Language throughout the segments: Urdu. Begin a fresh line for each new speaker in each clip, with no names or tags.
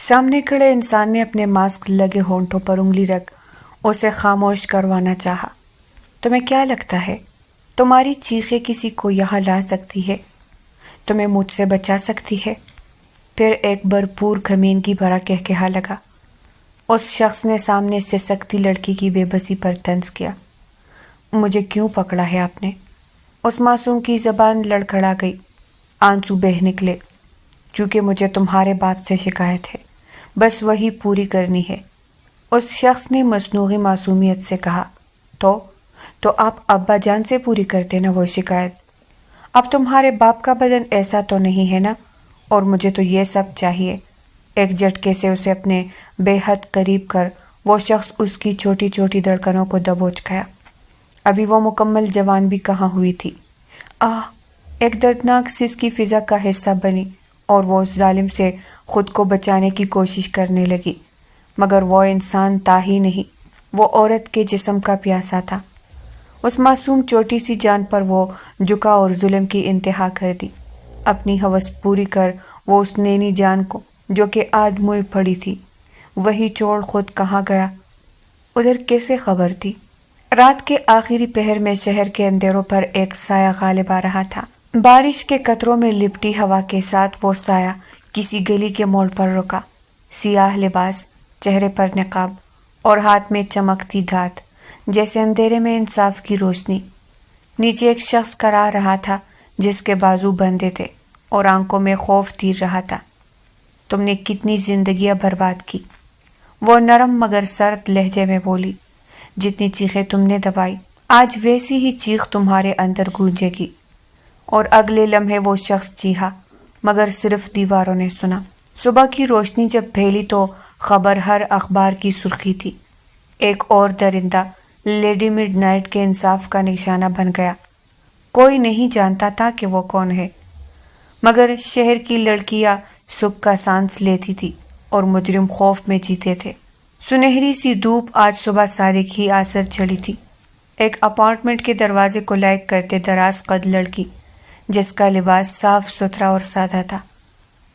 سامنے کھڑے انسان نے اپنے ماسک لگے ہونٹوں پر انگلی رکھ اسے خاموش کروانا چاہا۔ تمہیں کیا لگتا ہے تمہاری چیخیں کسی کو یہاں لا سکتی ہے؟ تمہیں مجھ سے بچا سکتی ہے؟ پھر ایک بھرپور گھمینگی بھرا کہا لگا۔ اس شخص نے سامنے سے سکتی لڑکی کی بے بسی پر طنز کیا۔ مجھے کیوں پکڑا ہے آپ نے؟ اس معصوم کی زبان لڑکھڑا گئی، آنسو بہہ نکلے۔ کیونکہ مجھے تمہارے باپ سے شکایت ہے، بس وہی پوری کرنی ہے۔ اس شخص نے مصنوعی معصومیت سے کہا۔ تو آپ ابا جان سے پوری کرتے نا وہ شکایت؟ اب تمہارے باپ کا بدن ایسا تو نہیں ہے نا؟ اور مجھے تو یہ سب چاہیے۔ ایک جھٹکے سے اسے اپنے بے حد قریب کر وہ شخص اس کی چھوٹی چھوٹی دھڑکنوں کو دبوچ گیا۔ ابھی وہ مکمل جوان بھی کہاں ہوئی تھی۔ ایک دردناک سس کی فضا کا حصہ بنی اور وہ اس ظالم سے خود کو بچانے کی کوشش کرنے لگی، مگر وہ انسان تھا ہی نہیں، وہ عورت کے جسم کا پیاسا تھا۔ اس معصوم چھوٹی سی جان پر وہ جھکا اور ظلم کی انتہا کر دی۔ اپنی ہوس پوری کر وہ اس نینی جان کو جو کہ آدھ موئی پڑی تھی وہی چھوڑ خود کہاں گیا؟ ادھر کیسے خبر تھی؟ رات کے آخری پہر میں شہر کے اندھیروں پر ایک سایہ غالب آ رہا تھا۔ بارش کے قطروں میں لپٹی ہوا کے ساتھ وہ سایہ کسی گلی کے موڑ پر رکا۔ سیاہ لباس، چہرے پر نقاب اور ہاتھ میں چمکتی دھات، جیسے اندھیرے میں انصاف کی روشنی۔ نیچے ایک شخص کرا رہا تھا جس کے بازو بندھے تھے اور آنکھوں میں خوف تیر رہا تھا۔ تم نے کتنی زندگیاں برباد کی، وہ نرم مگر سرد لہجے میں بولی۔ جتنی چیخیں تم نے دبائی، آج ویسی ہی چیخ تمہارے اندر گونجے گی۔ اور اگلے لمحے وہ شخص چیخا، مگر صرف دیواروں نے سنا۔ صبح کی روشنی جب پھیلی تو خبر ہر اخبار کی سرخی تھی۔ ایک اور درندہ لیڈی مڈ نائٹ کے انصاف کا نشانہ بن گیا۔ کوئی نہیں جانتا تھا کہ وہ کون ہے، مگر شہر کی لڑکیاں سکھ کا سانس لیتی تھی اور مجرم خوف میں جیتے تھے۔ سنہری سی دھوپ آج صبح صادق ہی آثر چڑھی تھی۔ ایک اپارٹمنٹ کے دروازے کو لائق کرتے دراز قد لڑکی جس کا لباس صاف ستھرا اور سادہ تھا،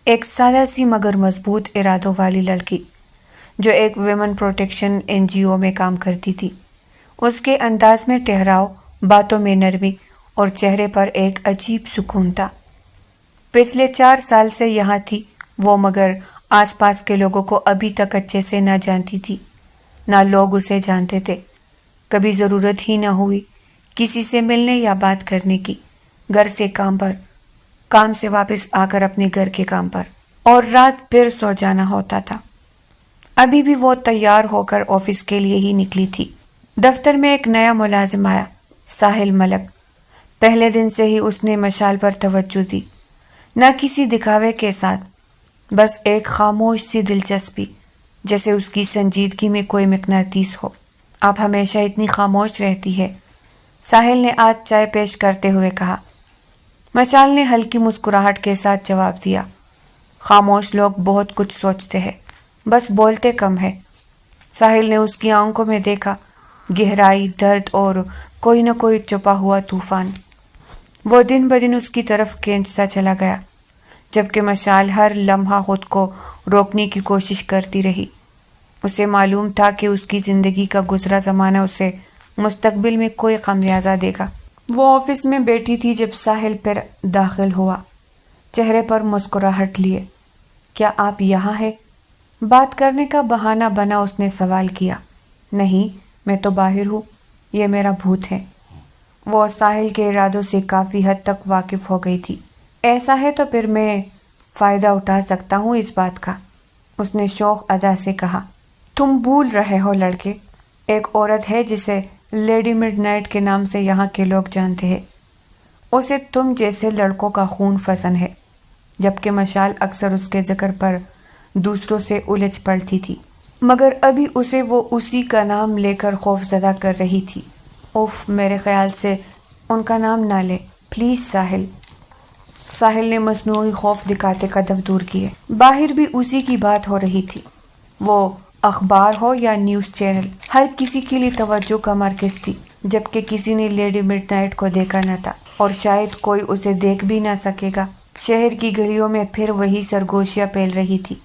ایک سادہ سی مگر مضبوط ارادوں والی لڑکی جو ایک ویمن پروٹیکشن NGO میں کام کرتی تھی۔ اس کے انداز میں ٹھہراؤ، باتوں میں نرمی اور چہرے پر ایک عجیب سکون تھا۔ پچھلے 4 سال سے یہاں تھی وہ، مگر آس پاس کے لوگوں کو ابھی تک اچھے سے نہ جانتی تھی، نہ لوگ اسے جانتے تھے۔ کبھی ضرورت ہی نہ ہوئی کسی سے ملنے یا بات کرنے کی۔ گھر سے کام پر، کام سے واپس آ کر اپنے گھر کے کام پر، اور رات پھر سو جانا ہوتا تھا۔ ابھی بھی وہ تیار ہو کر آفس کے لیے ہی نکلی تھی۔ دفتر میں ایک نیا ملازم آیا، ساحل ملک۔ پہلے دن سے ہی اس نے مشال پر توجہ دی، نہ کسی دکھاوے کے ساتھ، بس ایک خاموش سی دلچسپی، جیسے اس کی سنجیدگی میں کوئی مقناطیس ہو۔ آپ ہمیشہ اتنی خاموش رہتی ہے، ساحل نے آج چائے پیش کرتے ہوئے کہا۔ مشال نے ہلکی مسکراہٹ کے ساتھ جواب دیا، خاموش لوگ بہت کچھ سوچتے ہیں، بس بولتے کم ہے۔ ساحل نے اس کی آنکھوں میں دیکھا، گہرائی، درد اور کوئی نہ کوئی چھپا ہوا طوفان۔ وہ دن بدن اس کی طرف کھینچتا چلا گیا، جبکہ مشال ہر لمحہ خود کو روکنے کی کوشش کرتی رہی۔ اسے معلوم تھا کہ اس کی زندگی کا گزرا زمانہ اسے مستقبل میں کوئی خمیازہ دے گا۔ وہ آفس میں بیٹھی تھی جب ساحل پھر داخل ہوا، چہرے پر مسکراہٹ لیے۔ کیا آپ یہاں ہیں؟ بات کرنے کا بہانہ بنا اس نے سوال کیا۔ نہیں، میں تو باہر ہوں، یہ میرا بھوت ہے۔ وہ ساحل کے ارادوں سے کافی حد تک واقف ہو گئی تھی۔ ایسا ہے تو پھر میں فائدہ اٹھا سکتا ہوں اس بات کا، اس نے شوخ ادا سے کہا۔ تم بھول رہے ہو لڑکے، ایک عورت ہے جسے لیڈی مڈ نائٹ کے نام سے یہاں کے لوگ جانتے ہیں۔ اسے تم جیسے لڑکوں کا خون پسند ہے، جبکہ مشال اکثر اس کے ذکر پر دوسروں سے الجھ پڑتی تھی، مگر ابھی اسے وہ اسی کا نام لے کر خوف زدہ کر رہی تھی۔ اوف، میرے خیال سے ان کا نام نہ لے پلیز ساحل۔ ساحل نے مصنوعی خوف دکھاتے قدم دور کیے۔ باہر بھی اسی کی بات ہو رہی تھی، وہ اخبار ہو یا نیوز چینل، ہر کسی کے لیے توجہ کا مرکز تھی، جبکہ کسی نے لیڈی مڈ نائٹ کو دیکھا نہ تھا اور شاید کوئی اسے دیکھ بھی نہ سکے گا۔ شہر کی گلیوں میں پھر وہی سرگوشیاں پھیل رہی تھی،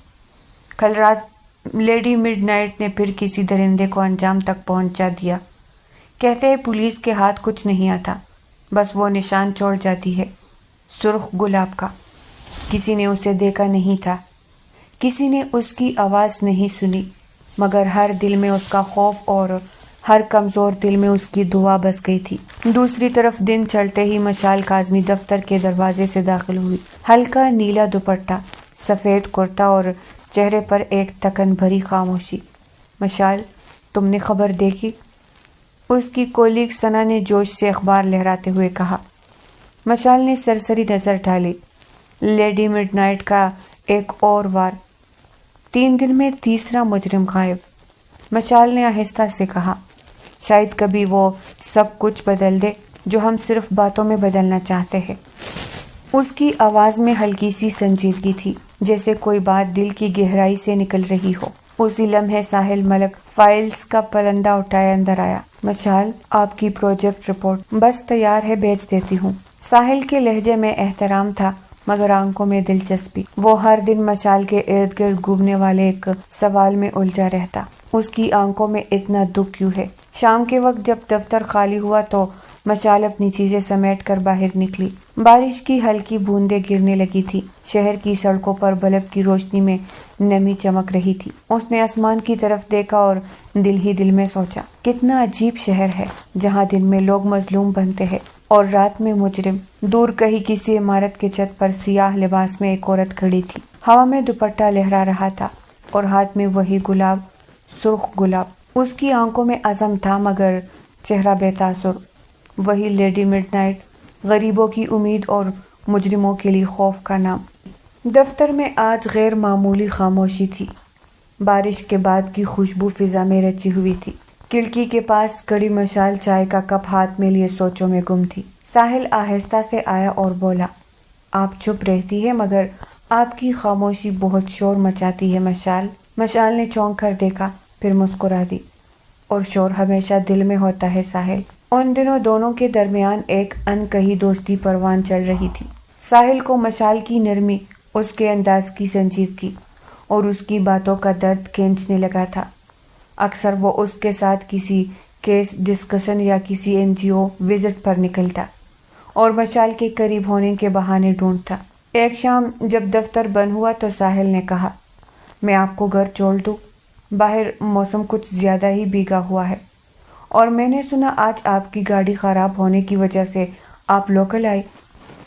کل رات لیڈی مڈ نائٹ نے پھر کسی درندے کو انجام تک پہنچا دیا۔ کہتے ہیں پولیس کے ہاتھ کچھ نہیں آتا، بس وہ نشان چھوڑ جاتی ہے، سرخ گلاب کا۔ کسی نے اسے دیکھا نہیں تھا، کسی نے اس کی آواز نہیں سنی، مگر ہر دل میں اس کا خوف اور ہر کمزور دل میں اس کی دعا بس گئی تھی۔ دوسری طرف دن چڑھتے ہی مشال کاظمی دفتر کے دروازے سے داخل ہوئی۔ ہلکا نیلا دوپٹہ، سفید کرتا اور چہرے پر ایک تکن بھری خاموشی۔ مشال، تم نے خبر دیکھی؟ اس کی کولیگ ثنا نے جوش سے اخبار لہراتے ہوئے کہا۔ مشال نے سرسری نظر ڈالی۔ لیڈی مڈ نائٹ کا ایک اور وار، 3 دن میں تیسرا مجرم غائب۔ مشال نے آہستہ سے کہا، شاید کبھی وہ سب کچھ بدل دے جو ہم صرف باتوں میں بدلنا چاہتے ہیں۔ اس کی آواز میں ہلکی سی سنجیدگی تھی، جیسے کوئی بات دل کی گہرائی سے نکل رہی ہو۔ اسی لمحے ساحل ملک فائلز کا پلندہ اٹھائے اندر آیا۔ مشال، آپ کی پروجیکٹ رپورٹ بس تیار ہے، بھیج دیتی ہوں۔ ساحل کے لہجے میں احترام تھا، مگر آنکھوں میں دلچسپی۔ وہ ہر دن مشال کے ارد گرد گھومنے والے ایک سوال میں الجھا رہتا، اس کی آنکھوں میں اتنا دکھ کیوں ہے؟ شام کے وقت جب دفتر خالی ہوا تو مشال اپنی چیزیں سمیٹ کر باہر نکلی۔ بارش کی ہلکی بوندیں گرنے لگی تھی، شہر کی سڑکوں پر بلب کی روشنی میں نمی چمک رہی تھی۔ اس نے آسمان کی طرف دیکھا اور دل ہی دل میں سوچا، کتنا عجیب شہر ہے جہاں دن میں لوگ مظلوم بنتے ہیں اور رات میں مجرم۔ دور کہیں کسی عمارت کے چھت پر سیاہ لباس میں ایک عورت کھڑی تھی، ہوا میں دوپٹہ لہرا رہا تھا اور ہاتھ میں وہی گلاب، سرخ گلاب۔ اس کی آنکھوں میں عزم تھا مگر چہرہ بے تاثر۔ وہی لیڈی مڈ نائٹ، غریبوں کی امید اور مجرموں کے لیے خوف کا نام۔ دفتر میں آج غیر معمولی خاموشی تھی، بارش کے بعد کی خوشبو فضا میں رچی ہوئی تھی۔ کھڑکی کے پاس کھڑی مشال چائے کا کپ ہاتھ میں لیے سوچوں میں گم تھی۔ ساحل آہستہ سے آیا اور بولا، آپ چپ رہتی ہے مگر آپ کی خاموشی بہت شور مچاتی ہے مشال۔ مشال نے چونک کر دیکھا، پھر مسکرا دی، اور شور ہمیشہ دل میں ہوتا ہے ساحل۔ ان دنوں دونوں کے درمیان ایک انکہی دوستی پروان چل رہی تھی۔ ساحل کو مشال کی نرمی، اس کے انداز کی سنجیدگی اور اس کی باتوں کا درد کھینچنے لگا تھا۔ اکثر وہ اس کے ساتھ کسی کیس ڈسکشن یا کسی NGO وزٹ پر نکلتا اور مشال کے قریب ہونے کے بہانے ڈھونڈتا۔ ایک شام جب دفتر بند ہوا تو ساحل نے کہا، میں آپ کو گھر چھوڑ دوں؟ باہر موسم کچھ زیادہ ہی بھیگا ہوا ہے، اور میں نے سنا آج آپ کی گاڑی خراب ہونے کی وجہ سے آپ لوکل آئی۔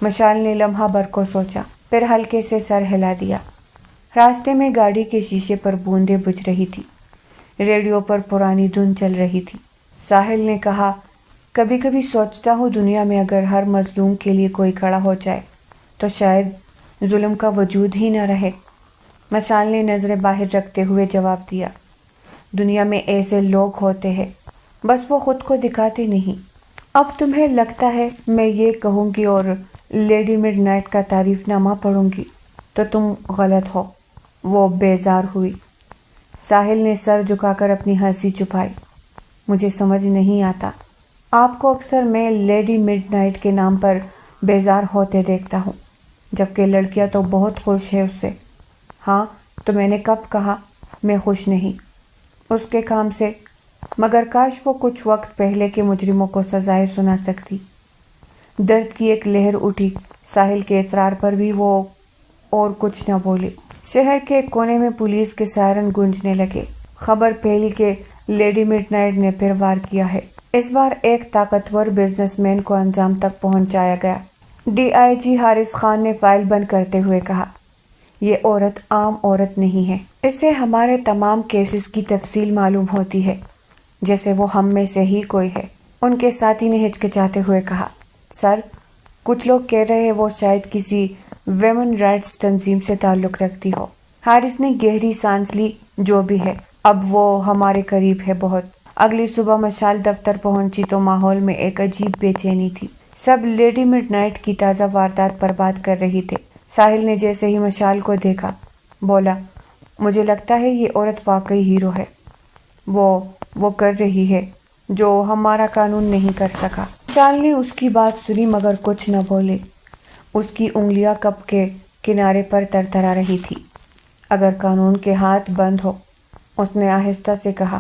مشال نے لمحہ بھر کو سوچا، پھر ہلکے سے سر ہلا دیا۔ راستے میں گاڑی کے شیشے پر بوندیں بجھ رہی تھی، ریڈیو پر پرانی دھن چل رہی تھی۔ ساحل نے کہا، کبھی کبھی سوچتا ہوں دنیا میں اگر ہر مظلوم کے لیے کوئی کھڑا ہو جائے تو شاید ظلم کا وجود ہی نہ رہے۔ مشال نے نظریں باہر رکھتے ہوئے جواب دیا، دنیا میں ایسے لوگ ہوتے ہیں، بس وہ خود کو دکھاتے نہیں۔ اب تمہیں لگتا ہے میں یہ کہوں گی اور لیڈی مڈ نائٹ کا تعریف نامہ پڑھوں گی تو تم غلط ہو۔ وہ بیزار ہوئی۔ ساحل نے سر جھکا کر اپنی ہنسی چھپائی۔ مجھے سمجھ نہیں آتا، آپ کو اکثر میں لیڈی مڈ نائٹ کے نام پر بیزار ہوتے دیکھتا ہوں، جبکہ لڑکیاں تو بہت خوش ہیں اس سے۔ ہاں، تو میں نے کب کہا میں خوش نہیں اس کے کام سے؟ مگر کاش وہ کچھ وقت پہلے کے مجرموں کو سزائیں سنا سکتی۔ درد کی ایک لہر اٹھی ساحل کے اصرار پر بھی، وہ اور کچھ نہ بولی۔ شہر کے کونے میں پولیس کے سائرن گونجنے لگے۔ خبر پھیلی کہ لیڈی مڈ نائٹ نے پھر وار کیا ہے۔ اس بار ایک طاقتور بزنس مین کو انجام تک پہنچایا گیا۔ DIG حارث خان نے فائل بند کرتے ہوئے کہا، یہ عورت عام عورت نہیں ہے، اس سے ہمارے تمام کیسز کی تفصیل معلوم ہوتی ہے، جیسے وہ ہم میں سے ہی کوئی ہے۔ ان کے ساتھی نے ہچکچاتے ہوئے کہا، سر، کچھ لوگ کہہ رہے ہیں وہ شاید کسی ویمن رائٹس تنظیم سے تعلق رکھتی ہو۔ حارث نے گہری سانس لی، جو بھی ہے، اب وہ ہمارے قریب ہے بہت۔ اگلی صبح مشال دفتر پہنچی تو ماحول میں ایک عجیب بے چینی تھی۔ سب لیڈی مڈ نائٹ کی تازہ واردات پر بات کر رہی تھے۔ ساحل نے جیسے ہی مشال کو دیکھا بولا، مجھے لگتا ہے یہ عورت واقعی ہیرو ہے، وہ کر رہی ہے جو ہمارا قانون نہیں کر سکا۔ مشال نے اس کی بات سنی مگر کچھ نہ بولی۔ اس کی انگلیاں کپ کے کنارے پر ترترا رہی تھی۔ اگر قانون کے ہاتھ بند ہو، اس نے آہستہ سے کہا،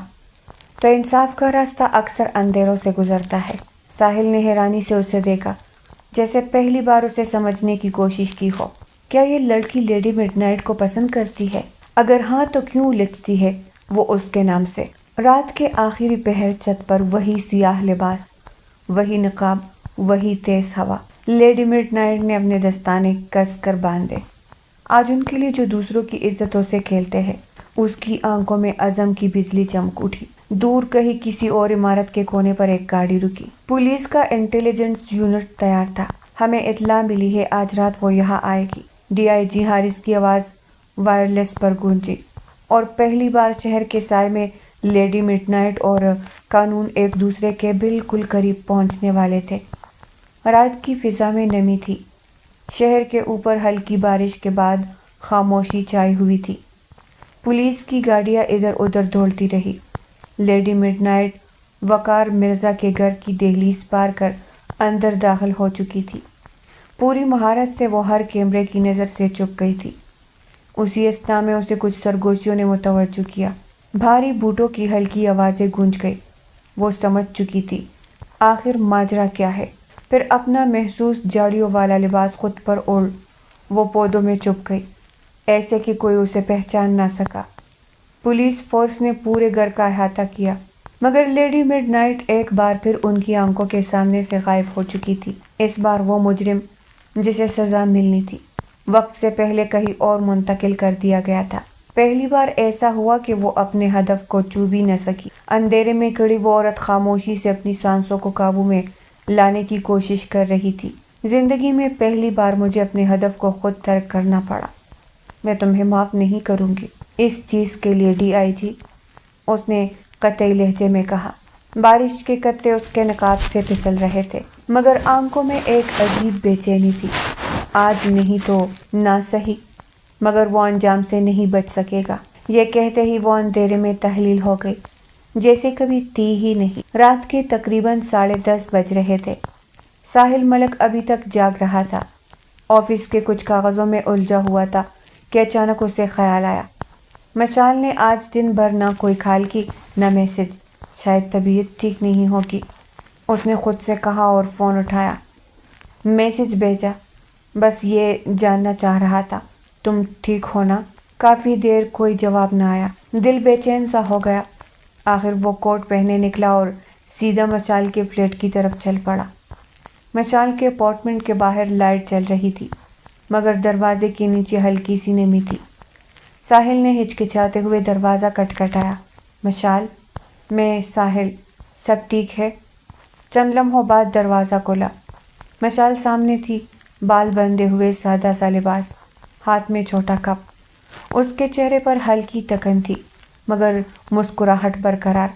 تو انصاف کا راستہ اکثر اندھیروں سے گزرتا ہے۔ ساحل نے حیرانی سے اسے دیکھا، جیسے پہلی بار اسے سمجھنے کی کوشش کی ہو۔ کیا یہ لڑکی لیڈی مڈ نائٹ کو پسند کرتی ہے؟ اگر ہاں تو کیوں الجھتی ہے وہ اس کے نام سے؟ رات کے آخری پہر چھت پر وہی سیاہ لباس، وہی نقاب، وہی تیز ہوا۔ لیڈی مڈ نائٹ نے اپنے دستانے کس کر باندھے۔ آج ان کے لیے جو دوسروں کی عزتوں سے کھیلتے ہیں۔ اس کی آنکھوں میں عزم کی بجلی چمک اٹھی۔ دور کہیں کسی اور عمارت کے کونے پر ایک گاڑی رکی۔ پولیس کا انٹیلیجنس یونٹ تیار تھا۔ ہمیں اطلاع ملی ہے آج رات وہ یہاں آئے گی۔ DIG ہارس کی آواز وائرلیس پر گونجی، اور پہلی بار شہر کے سائے میں لیڈی مڈ نائٹ اور قانون ایک دوسرے کے بالکل قریب پہنچنے والے تھے۔ رات کی فضا میں نمی تھی۔ شہر کے اوپر ہلکی بارش کے بعد خاموشی چھائی ہوئی تھی۔ پولیس کی گاڑیاں ادھر ادھر دوڑتی رہی۔ لیڈی مڈ نائٹ وقار مرزا کے گھر کی دہلیز پار کر اندر داخل ہو چکی تھی۔ پوری مہارت سے وہ ہر کیمرے کی نظر سے چھپ گئی تھی۔ اسی اثنا میں اسے کچھ سرگوشیوں نے متوجہ کیا۔ بھاری بوٹوں کی ہلکی آوازیں گونج گئی۔ وہ سمجھ چکی تھی آخر ماجرا کیا ہے۔ پھر اپنا محسوس جاڑیوں والا لباس خود پر اوڑھ وہ پودوں میں چھپ گئی، ایسے کہ کوئی اسے پہچان نہ سکا۔ پولیس فورس نے پورے گھر کا احاطہ کیا، مگر لیڈی مڈ نائٹ ایک بار پھر ان کی آنکھوں کے سامنے سے غائب ہو چکی تھی۔ اس بار وہ مجرم جسے سزا ملنی تھی، وقت سے پہلے کہیں اور منتقل کر دیا گیا تھا۔ پہلی بار ایسا ہوا کہ وہ اپنے ہدف کو چھو بھی نہ سکی۔ اندھیرے میں کھڑی وہ عورت خاموشی سے اپنی سانسوں کو قابو میں لانے کی کوشش کر رہی تھی۔ زندگی میں پہلی بار مجھے اپنے ہدف کو خود ترک کرنا پڑا۔ میں تمہیں معاف نہیں کروں گی اس چیز کے لیے DIG، اس نے قطعی لہجے میں کہا۔ بارش کے قطرے اس کے نقاب سے پھسل رہے تھے، مگر آنکھوں میں ایک عجیب بے چینی تھی۔ آج نہیں تو نہ سہی، مگر وہ انجام سے نہیں بچ سکے گا۔ یہ کہتے ہی وہ اندھیرے میں تحلیل ہو گئی، جیسے کبھی تھی ہی نہیں۔ رات کے تقریباً 10:30 بج رہے تھے۔ ساحل ملک ابھی تک جاگ رہا تھا، آفس کے کچھ کاغذوں میں الجھا ہوا تھا کہ اچانک اسے خیال آیا، مشال نے آج دن بھر نہ کوئی کال کی نہ میسج، شاید طبیعت ٹھیک نہیں ہوگی، اس نے خود سے کہا اور فون اٹھایا۔ میسج بھیجا، بس یہ جاننا چاہ رہا تھا تم ٹھیک ہو نا؟ کافی دیر کوئی جواب نہ آیا، دل بے چین سا ہو گیا۔ آخر وہ کوٹ پہنے نکلا اور سیدھا مشال کے فلیٹ کی طرف چل پڑا۔ مشال کے اپارٹمنٹ کے باہر لائٹ جل رہی تھی، مگر دروازے کے نیچے ہلکی سی نمی تھی۔ ساحل نے ہچکچاتے ہوئے دروازہ کھٹکھٹایا۔ مشال، میں ساحل، سب ٹھیک ہے؟ چند لمحوں بعد دروازہ کھلا۔ مشال سامنے تھی، بال بندھے ہوئے، سادہ سا لباس، ہاتھ میں چھوٹا کپ۔ اس کے چہرے پر ہلکی تکن تھی، مگر مسکراہٹ برقرار۔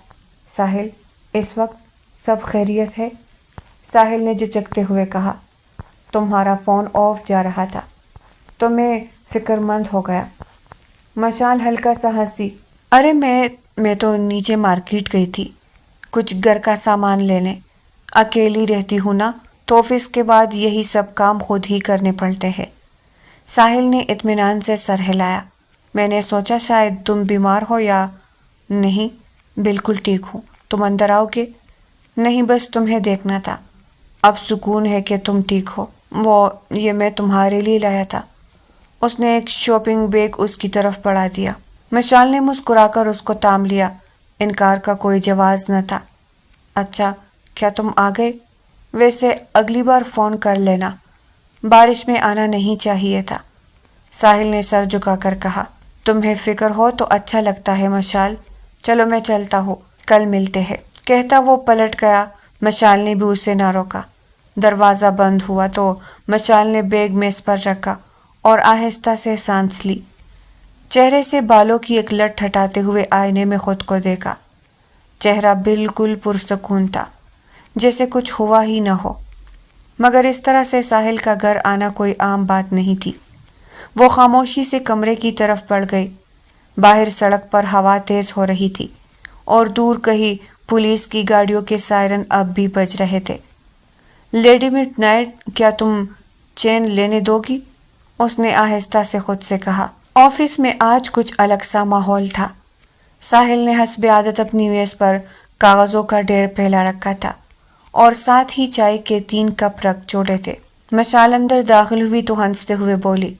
ساحل، اس وقت سب خیریت ہے؟ ساحل نے جھجکتے ہوئے کہا، تمہارا فون آف جا رہا تھا تو میں فکر مند ہو گیا۔ مشال ہلکا سا ہنسی، ارے میں تو نیچے مارکیٹ گئی تھی، کچھ گھر کا سامان لینے، اکیلی رہتی ہوں نا، تو آفس کے بعد یہی سب کام خود ہی کرنے پڑتے ہیں۔ ساحل نے اطمینان سے سر ہلایا۔ میں نے سوچا شاید تم بیمار ہو یا نہیں، بالکل ٹھیک ہوں، تم اندر آؤ گے؟ نہیں، بس تمہیں دیکھنا تھا۔ اب سکون ہے کہ تم ٹھیک ہو۔ یہ میں تمہارے لیے لایا تھا۔ اس نے ایک شاپنگ بیگ اس کی طرف بڑھا دیا۔ مشال نے مسکرا کر اس کو تام لیا، انکار کا کوئی جواز نہ تھا۔ اچھا، کیا تم آ گئے؟ ویسے اگلی بار فون کر لینا، بارش میں آنا نہیں چاہیے تھا۔ ساحل نے سر جھکا کر کہا، تمہیں فکر ہو تو اچھا لگتا ہے مشال، چلو میں چلتا ہوں، کل ملتے ہیں۔ کہتا وہ پلٹ گیا، مشال نے بھی اسے نہ روکا۔ دروازہ بند ہوا تو مشال نے بیگ میز پر رکھا اور آہستہ سے سانس لی۔ چہرے سے بالوں کی ایک لٹ ہٹاتے ہوئے آئینے میں خود کو دیکھا۔ چہرہ بالکل پرسکون تھا، جیسے کچھ ہوا ہی نہ ہو۔ مگر اس طرح سے ساحل کا گھر آنا کوئی عام بات نہیں تھی۔ وہ خاموشی سے کمرے کی طرف بڑھ گئی۔ باہر سڑک پر ہوا تیز ہو رہی تھی اور دور کہیں پولیس کی گاڑیوں کے سائرن اب بھی بج رہے تھے۔ لیڈی مڈ نائٹ، کیا تم چین لینے دو گی؟ اس نے آہستہ سے خود سے کہا۔ آفس میں آج کچھ الگ سا ماحول تھا۔ ساحل نے حسب عادت اپنی میز پر کاغذوں کا ڈھیر پھیلا رکھا تھا اور ساتھ ہی چائے کے 3 کپ رکھ چھوڑے تھے۔ مشال اندر داخل ہوئی تو ہنستے ہوئے بولی،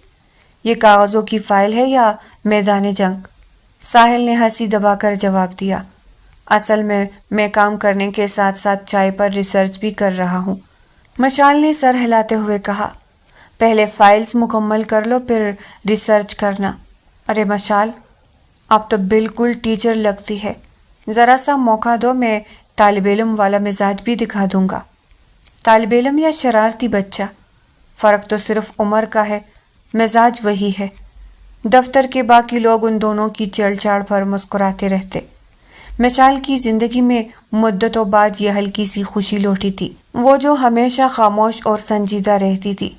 یہ کاغذوں کی فائل ہے یا میدان جنگ؟ ساحل نے ہنسی دبا کر جواب دیا، اصل میں کام کرنے کے ساتھ ساتھ چائے پر ریسرچ بھی کر رہا ہوں۔ مشال نے سر ہلاتے ہوئے کہا، پہلے فائلز مکمل کر لو پھر ریسرچ کرنا۔ ارے مشال، اب تو بالکل ٹیچر لگتی ہے، ذرا سا موقع دو، میں طالب علم والا مزاج بھی دکھا دوں گا۔ طالب علم یا شرارتی بچہ، فرق تو صرف عمر کا ہے، مزاج وہی ہے۔ دفتر کے باقی لوگ ان دونوں کی چڑ چاڑ پر مسکراتے رہتے۔ مشال کی زندگی میں مدتوں بعد یہ ہلکی سی خوشی لوٹی تھی، وہ جو ہمیشہ خاموش اور سنجیدہ رہتی تھی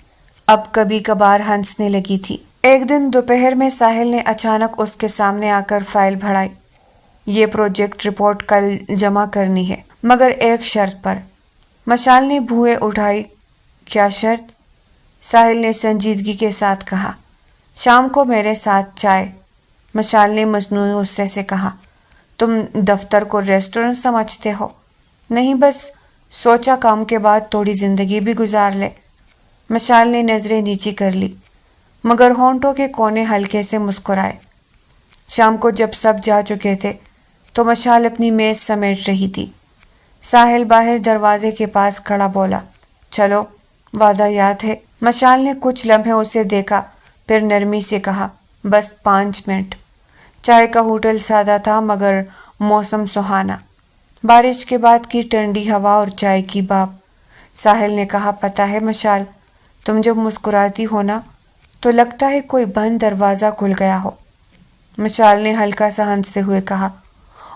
اب کبھی کبھار ہنسنے لگی تھی۔ ایک دن دوپہر میں ساحل نے اچانک اس کے سامنے آ کر فائل بڑھائی، یہ پروجیکٹ رپورٹ کل جمع کرنی ہے مگر ایک شرط پر۔ مشال نے بھویں اٹھائی، کیا شرط؟ ساحل نے سنجیدگی کے ساتھ کہا، شام کو میرے ساتھ چائے۔ مشال نے مصنوعی غصے سے کہا، تم دفتر کو ریسٹورنٹ سمجھتے ہو؟ نہیں، بس سوچا کام کے بعد تھوڑی زندگی بھی گزار لے۔ مشال نے نظریں نیچی کر لی مگر ہونٹوں کے کونے ہلکے سے مسکرائے۔ شام کو جب سب جا چکے تھے تو مشال اپنی میز سمیٹ رہی تھی۔ ساحل باہر دروازے کے پاس کھڑا بولا، چلو وعدہ یاد ہے؟ مشال نے کچھ لمحے اسے دیکھا پھر نرمی سے کہا، بس 5 منٹ۔ چائے کا ہوٹل سادہ تھا مگر موسم سہانا، بارش کے بعد کی ٹھنڈی ہوا اور چائے کی بھاپ۔ ساحل نے کہا، پتہ ہے مشال، تم جب مسکراتی ہو نا تو لگتا ہے کوئی بند دروازہ کھل گیا ہو۔ مشال نے ہلکا سا ہنستے ہوئے کہا،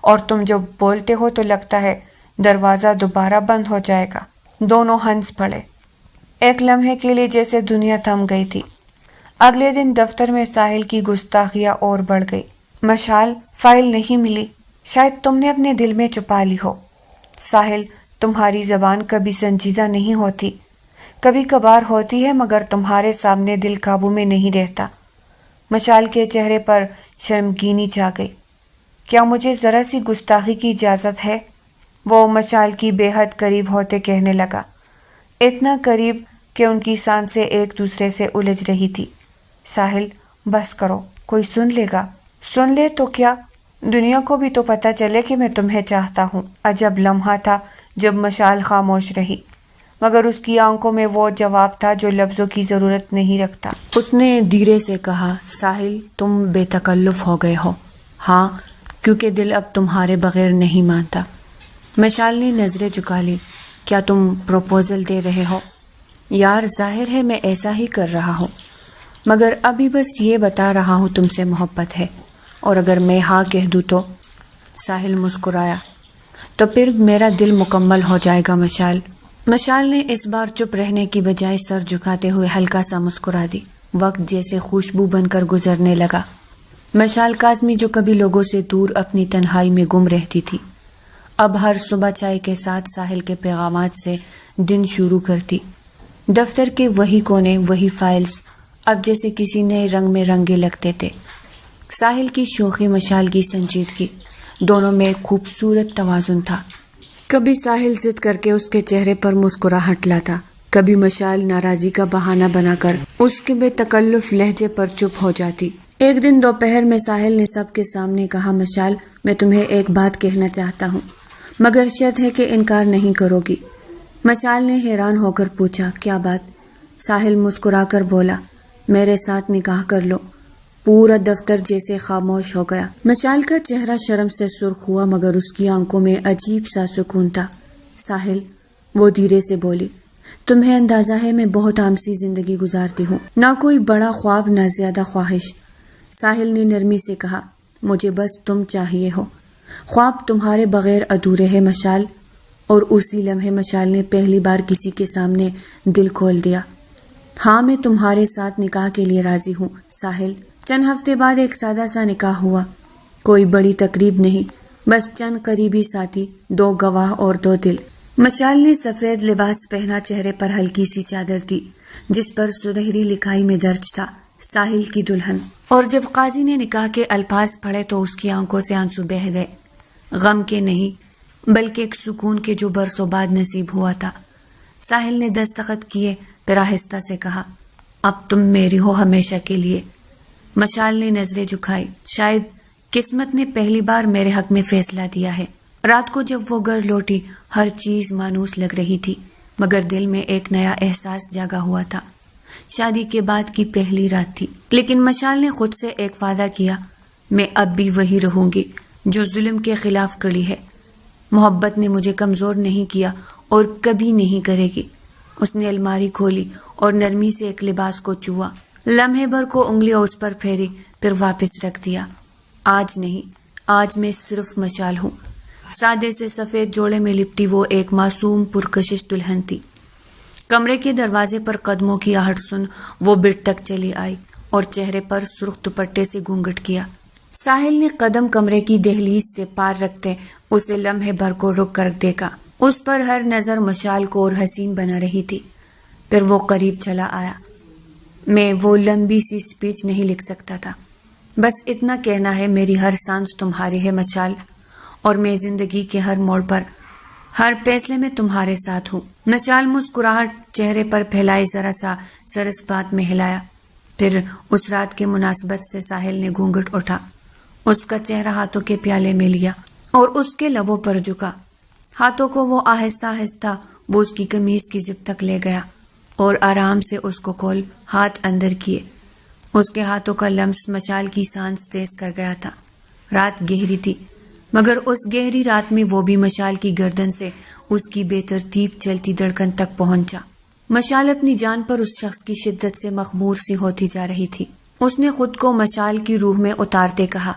اور تم جب بولتے ہو تو لگتا ہے دروازہ دوبارہ بند ہو جائے گا۔ دونوں ہنس پڑے، ایک لمحے کے لیے جیسے دنیا تھم گئی تھی۔ اگلے دن دفتر میں ساحل کی گستاخیاں اور بڑھ گئی۔ مشال، فائل نہیں ملی، شاید تم نے اپنے دل میں چھپا لی ہو۔ ساحل، تمہاری زبان کبھی سنجیدہ نہیں ہوتی، کبھی کبھار ہوتی ہے مگر تمہارے سامنے دل قابو میں نہیں رہتا۔ مشال کے چہرے پر شرمگینی چھا گئی، کیا مجھے ذرا سی گستاخی کی اجازت ہے؟ وہ مشال کی بے حد قریب ہوتے کہنے لگا، اتنا قریب کہ ان کی سانسیں ایک دوسرے سے الجھ رہی تھی۔ ساحل، بس کرو، کوئی سن لے گا۔ سن لے تو کیا، دنیا کو بھی تو پتہ چلے کہ میں تمہیں چاہتا ہوں۔ عجب لمحہ تھا جب مشال خاموش رہی مگر اس کی آنکھوں میں وہ جواب تھا جو لفظوں کی ضرورت نہیں رکھتا۔ اس نے دھیرے سے کہا، ساحل، تم بے تکلف ہو گئے ہو۔ ہاں، کیونکہ دل اب تمہارے بغیر نہیں مانتا۔ مشال نے نظریں جھکا لی، کیا تم پروپوزل دے رہے ہو؟ یار، ظاہر ہے میں ایسا ہی کر رہا ہوں مگر ابھی بس یہ بتا رہا ہوں تم سے محبت ہے، اور اگر میں ہاں کہہ دوں تو؟ ساحل مسکرایا، تو پھر میرا دل مکمل ہو جائے گا مشال۔ مشال نے اس بار چپ رہنے کی بجائے سر جھکاتے ہوئے ہلکا سا مسکرا دی۔ وقت جیسے خوشبو بن کر گزرنے لگا۔ مشال کاظمی جو کبھی لوگوں سے دور اپنی تنہائی میں گم رہتی تھی، اب ہر صبح چائے کے ساتھ ساحل کے پیغامات سے دن شروع کرتی۔ دفتر کے وہی کونے، وہی فائلز، اب جیسے کسی نئے رنگ میں رنگے لگتے تھے۔ ساحل کی شوخی، مشال کی سنجیدگی، دونوں میں ایک خوبصورت توازن تھا۔ کبھی ساحل ضد کر کے اس کے چہرے پر مسکراہٹ لاتا، کبھی مشال ناراضی کا بہانہ بنا کر اس کے بے تکلف لہجے پر چپ ہو جاتی۔ ایک دن دوپہر میں ساحل نے سب کے سامنے کہا، مشال، میں تمہیں ایک بات کہنا چاہتا ہوں مگر شرط ہے کہ انکار نہیں کرو گی۔ مشال نے حیران ہو کر پوچھا، کیا بات؟ ساحل مسکرا کر بولا، میرے ساتھ نکاح کر لو۔ پورا دفتر جیسے خاموش ہو گیا۔ مشال کا چہرہ شرم سے سرخ ہوا مگر اس کی آنکھوں میں عجیب سا سکون تھا۔ ساحل، وہ دھیرے سے بولی، تمہیں اندازہ ہے میں بہت عام سی زندگی گزارتی ہوں، نہ کوئی بڑا خواب نہ زیادہ خواہش۔ ساحل نے نرمی سے کہا، مجھے بس تم چاہیے ہو، خواب تمہارے بغیر ادھورے ہے مشال۔ اور اسی لمحے مشال نے پہلی بار کسی کے سامنے دل کھول دیا۔ ہاں، میں تمہارے ساتھ نکاح کے لیے راضی ہوں ساحل۔ چند ہفتے بعد ایک سادہ سا نکاح ہوا، کوئی بڑی تقریب نہیں، بس چند قریبی ساتھی، 2 گواہ اور 2 دل۔ مشال نے سفید لباس پہنا، چہرے پر ہلکی سی چادر تھی جس پر سنہری لکھائی میں درج تھا، ساحل کی دلہن۔ اور جب قاضی نے نکاح کے الفاظ پڑھے تو اس کی آنکھوں سے آنسو بہہ گئے، غم کے نہیں بلکہ ایک سکون کے جو برسوں بعد نصیب ہوا تھا۔ ساحل نے دستخط کیے، پھر آہستہ سے کہا، اب تم میری ہو ہمیشہ کے لیے۔ مشال نے نظریں جھکائی، شاید قسمت نے پہلی بار میرے حق میں فیصلہ دیا ہے۔ رات کو جب وہ گھر لوٹی ہر چیز مانوس لگ رہی تھی، مگر دل میں ایک نیا احساس جاگا ہوا تھا۔ شادی کے بعد کی پہلی رات تھی، لیکن مشال نے خود سے ایک وعدہ کیا، میں اب بھی وہی رہوں گی جو ظلم کے خلاف کڑی ہے۔ محبت نے مجھے کمزور نہیں کیا اور کبھی نہیں کرے گی۔ اس نے الماری کھولی اور نرمی سے ایک لباس کو چوا، لمحے بھر کو انگلیاں اس پر پھیری، پھر واپس رکھ دیا۔ آج نہیں، آج میں صرف مشال ہوں۔ سادے سے سفید جوڑے میں لپٹی وہ ایک معصوم پرکشش دلہن تھی۔ کمرے کے دروازے پر قدموں کی آہٹ سن وہ بٹ تک چلی آئی اور چہرے پر سرخ دوپٹے سے گھونگھٹ کیا۔ ساحل نے قدم کمرے کی دہلیز سے پار رکھتے اسے لمحے بھر کو رک کر دیکھا۔ اس پر ہر نظر مشال کو اور حسین بنا رہی تھی۔ پھر وہ قریب چلا آیا۔ میں وہ لمبی سی سپیچ نہیں لکھ سکتا تھا، بس اتنا کہنا ہے، میری ہر سانس تمہاری ہے مشال، اور میں زندگی کے ہر موڑ پر، ہر فیصلے میں تمہارے ساتھ ہوں۔ مشال مسکراہٹ چہرے پر پھیلائی ذرا سا سرس بات میں ہلایا، پھر اس رات کے مناسبت سے ساحل نے گھونگھٹ اٹھا، اس کا چہرہ ہاتھوں کے پیالے میں لیا اور اس کے لبوں پر جھکا۔ ہاتھوں کو وہ آہستہ آہستہ وہ اس کی قمیض کی زپ تک لے گیا اور آرام سے اس کو کھول ہاتھ اندر کیے۔ اس کے ہاتھوں کا لمس مشال کی سانس تیز کر گیا تھا۔ رات گہری تھی، مگر اس گہری رات میں وہ بھی مشال کی گردن سے اس کی بے ترتیب چلتی دھڑکن تک پہنچا۔ مشال اپنی جان پر اس شخص کی شدت سے مخمور سی ہوتی جا رہی تھی۔ اس نے خود کو مشال کی روح میں اتارتے کہا،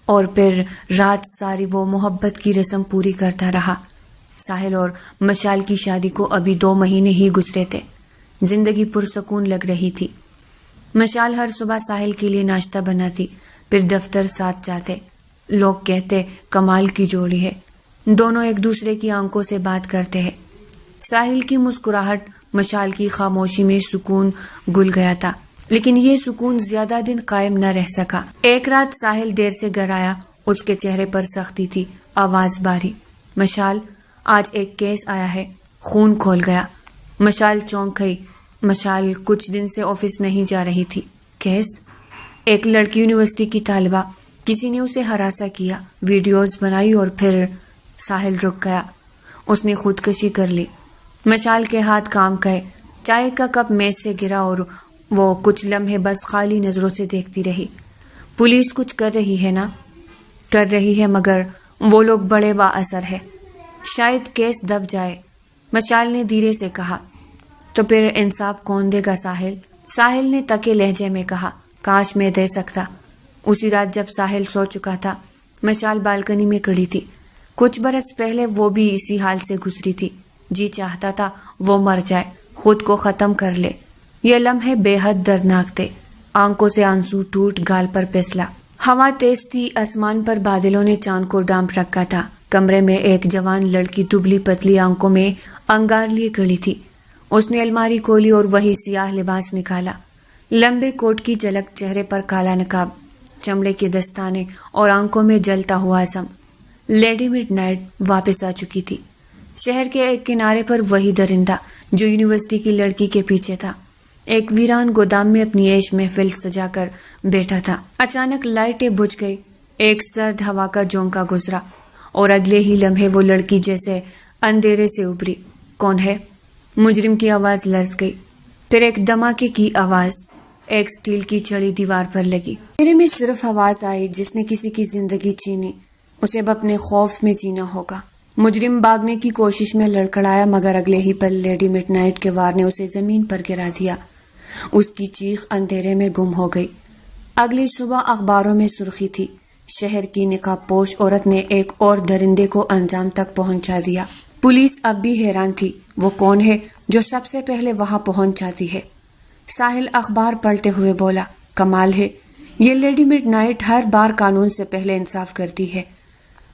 اور پھر رات ساری وہ محبت کی رسم پوری کرتا رہا۔ ساحل اور مشال کی شادی کو ابھی 2 مہینے ہی گزرے تھے۔ زندگی پرسکون لگ رہی تھی۔ مشال ہر صبح ساحل کے لیے ناشتہ بناتی، پھر دفتر ساتھ جاتے۔ لوگ کہتے کمال کی جوڑی ہے، دونوں ایک دوسرے کی آنکھوں سے بات کرتے ہیں۔ ساحل کی مسکراہٹ مشال کی خاموشی میں سکون گل گیا تھا، لیکن یہ سکون زیادہ دن قائم نہ رہ سکا۔ ایک رات ساحل دیر سے گھر آیا، اس کے چہرے پر سختی تھی، آواز بھاری، مشال آج ایک کیس آیا ہے، خون کھول گیا۔ مشال چونک گئی۔ مشال کچھ دن سے آفس نہیں جا رہی تھی۔ کیس؟ ایک لڑکی یونیورسٹی کی طالبہ، کسی نے اسے ہراساں کیا، ویڈیوز بنائی اور پھر ساحل رک گیا۔ اس نے خودکشی کر لی۔ مشال کے ہاتھ کام گئے، چائے کا کپ میز سے گرا اور وہ کچھ لمحے بس خالی نظروں سے دیکھتی رہی۔ پولیس کچھ کر رہی ہے نا؟ کر رہی ہے، مگر وہ لوگ بڑے با اثر ہے، شاید کیس دب جائے۔ مشال نے دھیرے سے کہا، تو پھر انصاف کون دے گا ساحل؟ ساحل نے تکے لہجے میں کہا، کاش میں دے سکتا۔ اسی رات جب ساحل سو چکا تھا، مشال بالکنی میں کھڑی تھی۔ کچھ برس پہلے وہ بھی اسی حال سے گزری تھی۔ جی چاہتا تھا وہ مر جائے، خود کو ختم کر لے۔ یہ لمحے بے حد دردناک تھے۔ آنکھوں سے آنسو ٹوٹ گال پر پھسلا۔ ہوا تیز تھی، آسمان پر بادلوں نے چاند کو ڈانپ رکھا تھا۔ کمرے میں ایک جوان لڑکی دبلی پتلی آنکھوں میں انگار لیے کھڑی تھی۔ اس نے الماری کھولی اور وہی سیاہ لباس نکالا، لمبے کوٹ کی جھلک، چہرے پر کالا نقاب، چمڑے کے دستانے اور آنکھوں میں جلتا ہوا عزم۔ لیڈی مڈ نائٹ واپس آ چکی تھی۔ شہر کے ایک کنارے پر وہی درندہ جو یونیورسٹی کی لڑکی کے پیچھے تھا، ایک ویران گودام میں اپنی عیش محفل سجا کر بیٹھا تھا۔ اچانک لائٹیں بجھ گئی، ایک سرد ہوا کا جھونکا گزرا اور اگلے ہی لمحے وہ لڑکی جیسے اندھیرے سے ابھری۔ کون ہے؟ مجرم کی آواز لرز گئی، پھر ایک دھماکے کی آواز ایک سٹیل کی چھڑی دیوار پر لگی۔ میرے میں صرف آواز آئی، جس نے کسی کی زندگی چھینی، اسے اب اپنے خوف میں جینا ہوگا۔ مجرم بھاگنے کی کوشش میں لڑکھڑایا، مگر اگلے ہی پل لیڈی مڈ نائٹ کے وار نے اسے زمین پر گرا دیا۔ اس کی چیخ اندھیرے میں گم ہو گئی۔ اگلی صبح اخباروں میں سرخی تھی، شہر کی نقاب پوش عورت نے ایک اور درندے کو انجام تک پہنچا دیا۔ پولیس اب بھی حیران تھی، وہ کون ہے جو سب سے پہلے وہاں پہنچ جاتی ہے؟ ساحل اخبار پلٹے ہوئے بولا، کمال ہے، یہ لیڈی مڈ نائٹ ہر بار قانون سے پہلے انصاف کرتی ہے۔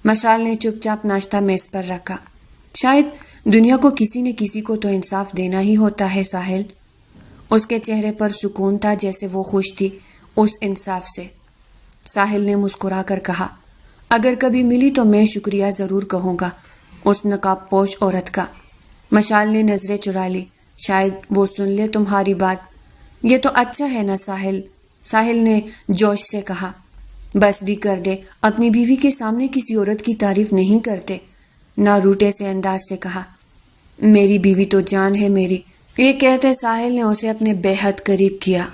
مشال نے چپ چاپ ناشتہ میز پر رکھا۔ شاید دنیا کو کسی نے کسی کو تو انصاف دینا ہی ہوتا ہے ساحل۔ اس کے چہرے پر سکون تھا، جیسے وہ خوش تھی اس انصاف سے۔ ساحل نے مسکرا کر کہا، اگر کبھی ملی تو میں شکریہ ضرور کہوں گا اس نقاب پوش عورت کا۔ مشال نے نظریں چرا لی، شاید وہ سن لے تمہاری بات۔ یہ تو اچھا ہے نا ساحل، ساحل نے جوش سے کہا۔ بس بھی کر دے، اپنی بیوی کے سامنے کسی عورت کی تعریف نہیں کرتے، نہ روٹے سے انداز سے کہا۔ میری بیوی تو جان ہے میری۔ یہ کہتے ساحل نے اسے اپنے بے حد قریب کیا۔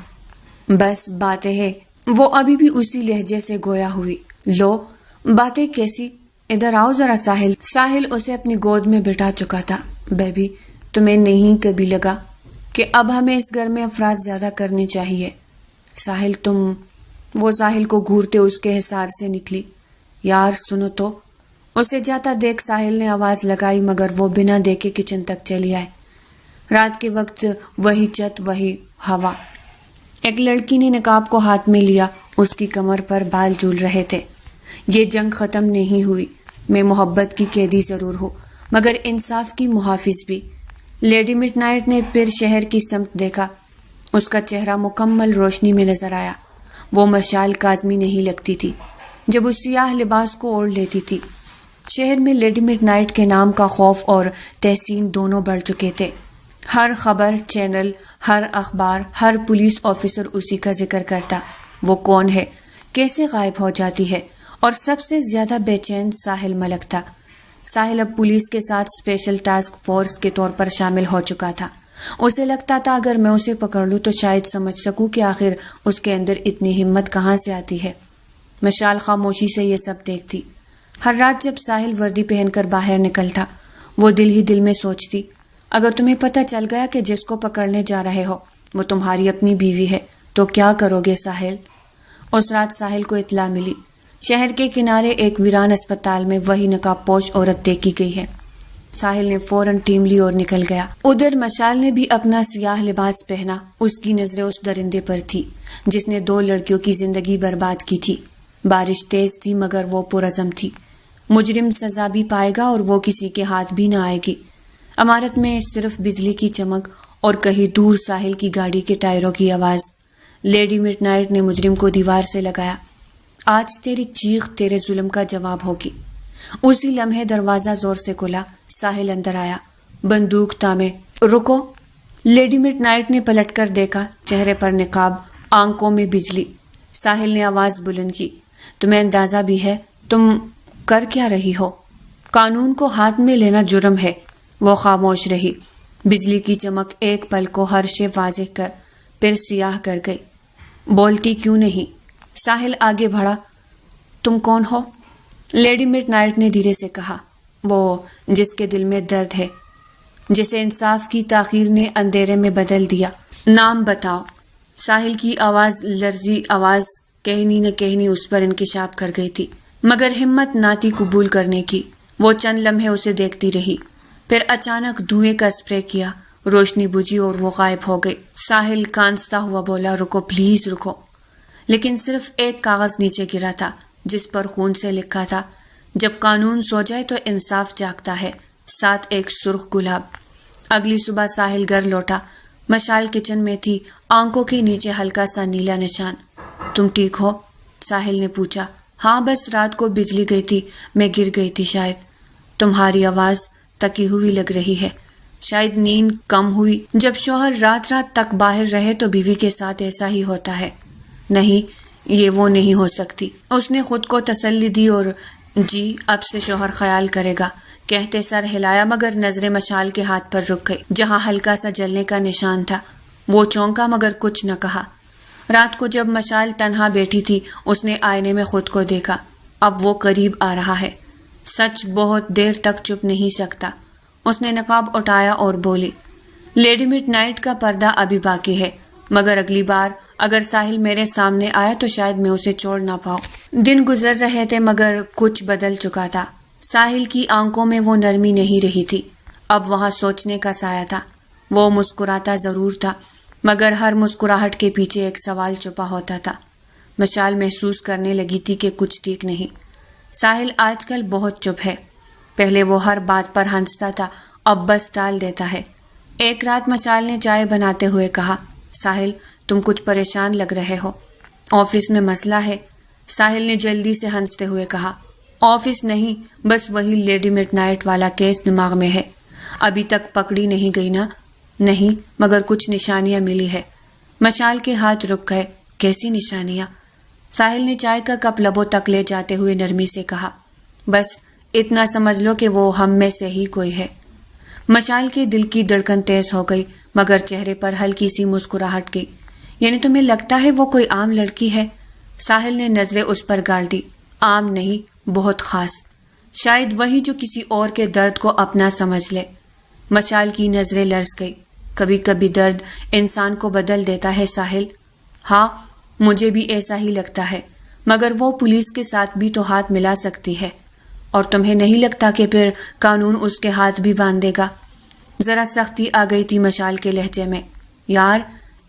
بس باتیں ہے، وہ ابھی بھی اسی لہجے سے گویا ہوئی۔ لو، باتیں کیسی؟ ادھر آؤ ذرا ساحل۔ ساحل اسے اپنی گود میں بٹھا چکا تھا۔ بیبی، تمہیں نہیں کبھی لگا کہ اب ہمیں اس گھر میں افراد زیادہ کرنے چاہیے؟ ساحل تم… وہ ساحل کو گھورتے اس کے حصار سے نکلی۔ یار سنو تو۔ اسے جاتا دیکھ ساحل نے آواز لگائی، مگر وہ بنا دیکھے کچن تک چلی آئے۔ رات کے وقت وہی چھت، وہی ہوا۔ ایک لڑکی نے نقاب کو ہاتھ میں لیا، اس کی کمر پر بال جھول رہے تھے۔ یہ جنگ ختم نہیں ہوئی، میں محبت کی قیدی ضرور ہوں، مگر انصاف کی محافظ بھی۔ لیڈی مڈ نائٹ نے پھر شہر کی سمت دیکھا۔ اس کا چہرہ مکمل روشنی میں نظر آیا۔ وہ مشال کاظمی نہیں لگتی تھی جب اس سیاہ لباس کو اوڑھ لیتی تھی۔ شہر میں لیڈی مڈ نائٹ کے نام کا خوف اور تحسین دونوں بڑھ چکے تھے۔ ہر خبر چینل، ہر اخبار، ہر پولیس آفیسر اسی کا ذکر کرتا۔ وہ کون ہے؟ کیسے غائب ہو جاتی ہے؟ اور سب سے زیادہ بے چین ساحل ملک تھا۔ ساحل اب پولیس کے ساتھ اسپیشل ٹاسک فورس کے طور پر شامل ہو چکا تھا۔ اسے لگتا تھا اگر میں اسے پکڑ لوں تو شاید سمجھ سکوں کہ آخر اس کے اندر اتنی ہمت کہاں سے آتی ہے۔ مشال خاموشی سے یہ سب دیکھتی۔ ہر رات جب ساحل وردی پہن کر باہر نکلتا، وہ دل ہی دل میں سوچتی، اگر تمہیں پتہ چل گیا کہ جس کو پکڑنے جا رہے ہو وہ تمہاری اپنی بیوی ہے تو کیا کرو گے ساحل؟ اس رات ساحل کو اطلاع ملی، شہر کے کنارے ایک ویران اسپتال میں وہی نقاب پوش عورت دیکھی گئی ہے۔ ساحل نے فوراً ٹیم لی اور نکل گیا۔ ادھر مشال نے بھی اپنا سیاہ لباس پہنا۔ اس کی نظریں اس درندے پر تھی جس نے 2 لڑکیوں کی زندگی برباد کی تھی۔ بارش تیز تھی مگر وہ پرعزم تھی۔ مجرم سزا بھی پائے گا اور وہ کسی کے ہاتھ بھی نہ آئے گی۔ عمارت میں صرف بجلی کی چمک اور کہیں دور ساحل کی گاڑی کے ٹائروں کی آواز۔ لیڈی مڈ نائٹ نے مجرم کو دیوار سے لگایا۔ آج تیری چیخ تیرے ظلم کا جواب ہوگی۔ اسی لمحے دروازہ زور سے کھلا۔ ساحل اندر آیا، بندوق تامے۔ رکو۔ لیڈی مڈ نائٹ نے پلٹ کر دیکھا، چہرے پر نقاب، آنکھوں میں بجلی۔ ساحل نے آواز بلند کی، تمہیں اندازہ بھی ہے تم کر کیا رہی ہو؟ قانون کو ہاتھ میں لینا جرم ہے۔ وہ خاموش رہی۔ بجلی کی چمک ایک پل کو ہر شے واضح کر پھر سیاہ کر گئی۔ بولتی کیوں نہیں؟ ساحل آگے بڑھا۔ تم کون ہو؟ لیڈی مڈ نائٹ نے دھیرے سے کہا، وہ جس کے دل میں درد ہے، جسے انصاف کی تاخیر نے اندھیرے میں بدل دیا۔ نام بتاؤ۔ ساحل کی آواز لرزی آواز کہنی نہ کہنی اس پر انکشاف کر گئی تھی، مگر ہمت نہ تھی قبول کرنے کی۔ وہ چند لمحے اسے دیکھتی رہی، پھر اچانک دھوئیں کا اسپرے کیا، روشنی بجھی اور وہ غائب ہو گئی۔ ساحل کانستا ہوا بولا، رکو پلیز رکو۔ لیکن صرف ایک کاغذ نیچے گرا تھا جس پر خون سے لکھا تھا، جب قانون سو جائے تو انصاف جاگتا ہے، ساتھ ایک سرخ گلاب۔ اگلی صبح ساحل گھر لوٹا۔ مشال کچن میں تھی، آنکھوں کے نیچے ہلکا سا نیلا نشان۔ تم ٹھیک ہو؟ ساحل نے پوچھا۔ ہاں بس رات کو بجلی گئی تھی، میں گر گئی تھی شاید۔ تمہاری آواز تکی ہوئی لگ رہی ہے، شاید نیند کم ہوئی۔ جب شوہر رات رات تک باہر رہے تو بیوی کے ساتھ ایسا ہی ہوتا ہے۔ نہیں، یہ وہ نہیں ہو سکتی۔ اس نے خود کو تسلی دی اور جی اب سے شوہر خیال کرے گا کہتے سر ہلایا، مگر نظریں مشال کے ہاتھ پر رک گئی جہاں ہلکا سا جلنے کا نشان تھا۔ وہ چونکا مگر کچھ نہ کہا۔ رات کو جب مشال تنہا بیٹھی تھی اس نے آئینے میں خود کو دیکھا۔ اب وہ قریب آ رہا ہے، سچ بہت دیر تک چھپ نہیں سکتا۔ اس نے نقاب اٹھایا اور بولی، لیڈی مڈ نائٹ کا پردہ ابھی باقی ہے، مگر اگلی بار اگر ساحل میرے سامنے آیا تو شاید میں اسے چھوڑ نہ پاؤں۔ دن گزر رہے تھے مگر کچھ بدل چکا تھا۔ ساحل کی آنکھوں میں وہ نرمی نہیں رہی تھی، اب وہاں سوچنے کا سایہ تھا۔ وہ مسکراتا ضرور تھا مگر ہر مسکراہٹ کے پیچھے ایک سوال چھپا ہوتا تھا۔ مشال محسوس کرنے لگی تھی کہ کچھ ٹھیک نہیں۔ ساحل آج کل بہت چپ ہے، پہلے وہ ہر بات پر ہنستا تھا، اب بس ٹال دیتا ہے۔ ایک رات مشال نے چائے بناتے ہوئے کہا، تم کیا کر رہی ہو؟ ساحل نے سر ہلا دیا۔ میں کچھ نہیں، بس ساحل تم کچھ پریشان لگ رہے ہو، آفس میں مسئلہ ہے، ساحل نے جلدی سے ہنستے ہوئے کہا۔ آفس نہیں، بس وہی لیڈی مڈ نائٹ والا کیس دماغ میں ہے۔ ابھی تک پکڑی نہیں گئی نا؟ نہیں، مگر کچھ نشانیاں ملی ہے۔ مشال کے ہاتھ رک گئے۔ کیسی نشانیاں؟ ساحل نے چائے کا کپ لبوں تک لے جاتے ہوئے نرمی سے کہا۔ بس اتنا سمجھ لو کہ وہ ہم میں سے ہی کوئی ہے۔ مشال کے دل کی دھڑکن تیز ہو گئی، مگر چہرے پر ہلکی سی مسکراہٹ گئی۔ یعنی تمہیں لگتا ہے وہ کوئی عام لڑکی ہے؟ ساحل نے نظریں اس پر گاڑ دی۔ عام نہیں، بہت خاص، شاید وہی جو کسی اور کے درد کو اپنا سمجھ لے۔ مشال کی نظریں لرز گئی۔ کبھی کبھی درد انسان کو بدل دیتا ہے ساحل۔ ہاں، مجھے بھی ایسا ہی لگتا ہے، مگر وہ پولیس کے ساتھ بھی تو ہاتھ ملا سکتی ہے، اور تمہیں نہیں لگتا کہ پھر قانون اس کے ہاتھ بھی باندھ دے گا؟ ذرا سختی آ گئی تھی مشال کے لہجے میں۔ یار،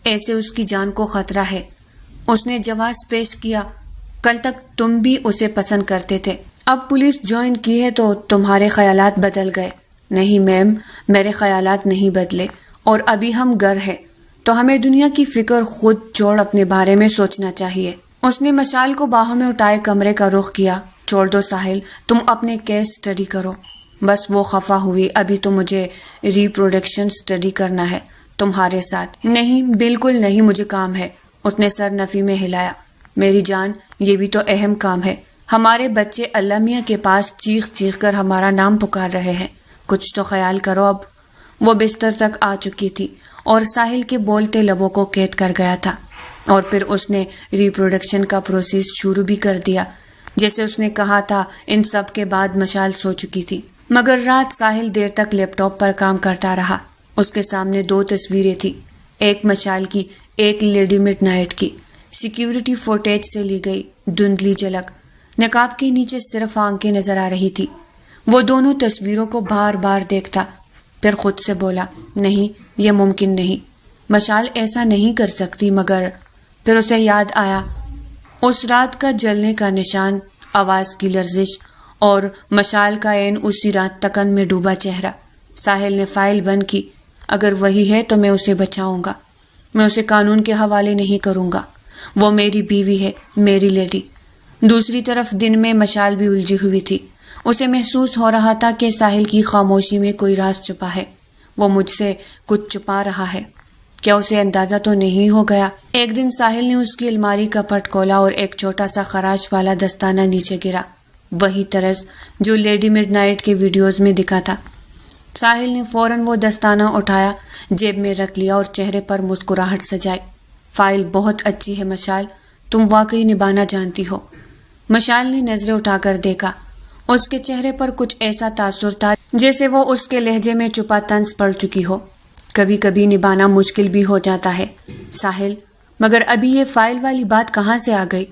ایسے اس کی جان کو خطرہ ہے۔ اس نے جواز پیش کیا۔ کل تک تم بھی اسے پسند کرتے تھے، اب پولیس جوائن کی ہے تو تمہارے خیالات بدل گئے۔ نہیں میم، میرے خیالات نہیں بدلے، اور ابھی ہم گھر ہیں تو ہمیں دنیا کی فکر خود چھوڑ اپنے بارے میں سوچنا چاہیے۔ اس نے مشال کو باہوں میں اٹھائے کمرے کا رخ کیا۔ چھوڑ دو ساحل، تم اپنے کیس سٹڈی کرو۔ بس وہ خفا ہوئی۔ ابھی تو مجھے ریپروڈکشن سٹڈی کرنا ہے تمہارے ساتھ۔ نہیں، بالکل نہیں، مجھے کام ہے۔ اس نے سر نفی میں ہلایا۔ میری جان، یہ بھی تو اہم کام ہے۔ ہمارے بچے اللہ میاں کے پاس چیخ چیخ کر ہمارا نام پکار رہے ہیں، کچھ تو خیال کرو اب۔ وہ بستر تک آ چکی تھی اور ساحل کے بولتے لبوں کو قید کر گیا تھا، اور پھر اس نے ریپروڈکشن کا پروسیس شروع بھی کر دیا۔ جیسے اس نے کہا تھا، ان سب کے بعد مشال سو چکی تھی، مگر رات ساحل دیر تک لیپ ٹاپ پر کام کرتا رہا۔ اس کے سامنے 2 تصویریں تھیں، ایک مشال کی، ایک لیڈی مڈ نائٹ کی۔ سیکیورٹی فوٹیج سے لی گئی دھندلی جھلک، نقاب کے نیچے صرف آنکھیں نظر آ رہی تھی۔ وہ دونوں تصویروں کو بار بار دیکھتا، پھر خود سے بولا، نہیں، یہ ممکن نہیں، مشال ایسا نہیں کر سکتی۔ مگر پھر اسے یاد آیا اس رات کا جلنے کا نشان، آواز کی لرزش، اور مشال کا عین اسی رات تکن میں ڈوبا چہرہ۔ ساحل نے فائل بند کی۔ اگر وہی ہے تو میں اسے بچاؤں گا، میں اسے قانون کے حوالے نہیں کروں گا۔ وہ میری بیوی ہے، میری لیڈی۔ دوسری طرف دن میں مشال بھی الجھی ہوئی تھی۔ اسے محسوس ہو رہا تھا کہ ساحل کی خاموشی میں کوئی راز چھپا ہے، وہ مجھ سے کچھ چھپا رہا ہے۔ کیا اسے اندازہ تو نہیں ہو گیا؟ ایک دن ساحل نے اس کی الماری کا پٹ کھولا اور ایک چھوٹا سا خراش والا دستانہ نیچے گرا، وہی طرز جو لیڈی مڈ نائٹ کے ویڈیوز میں دکھا تھا۔ ساحل نے فوراً وہ دستانہ اٹھایا، جیب میں رکھ لیا اور چہرے پر مسکراہٹ سجائی۔ فائل بہت اچھی ہے مشال، تم واقعی نبھانا جانتی ہو۔ مشال نے نظریں اٹھا کر دیکھا۔ اس کے چہرے پر کچھ ایسا تاثر تھا جیسے وہ اس کے لہجے میں چھپا طنز پڑ چکی ہو۔ کبھی کبھی نبھانا مشکل بھی ہو جاتا ہے ساحل، مگر ابھی یہ فائل والی بات کہاں سے آ گئی؟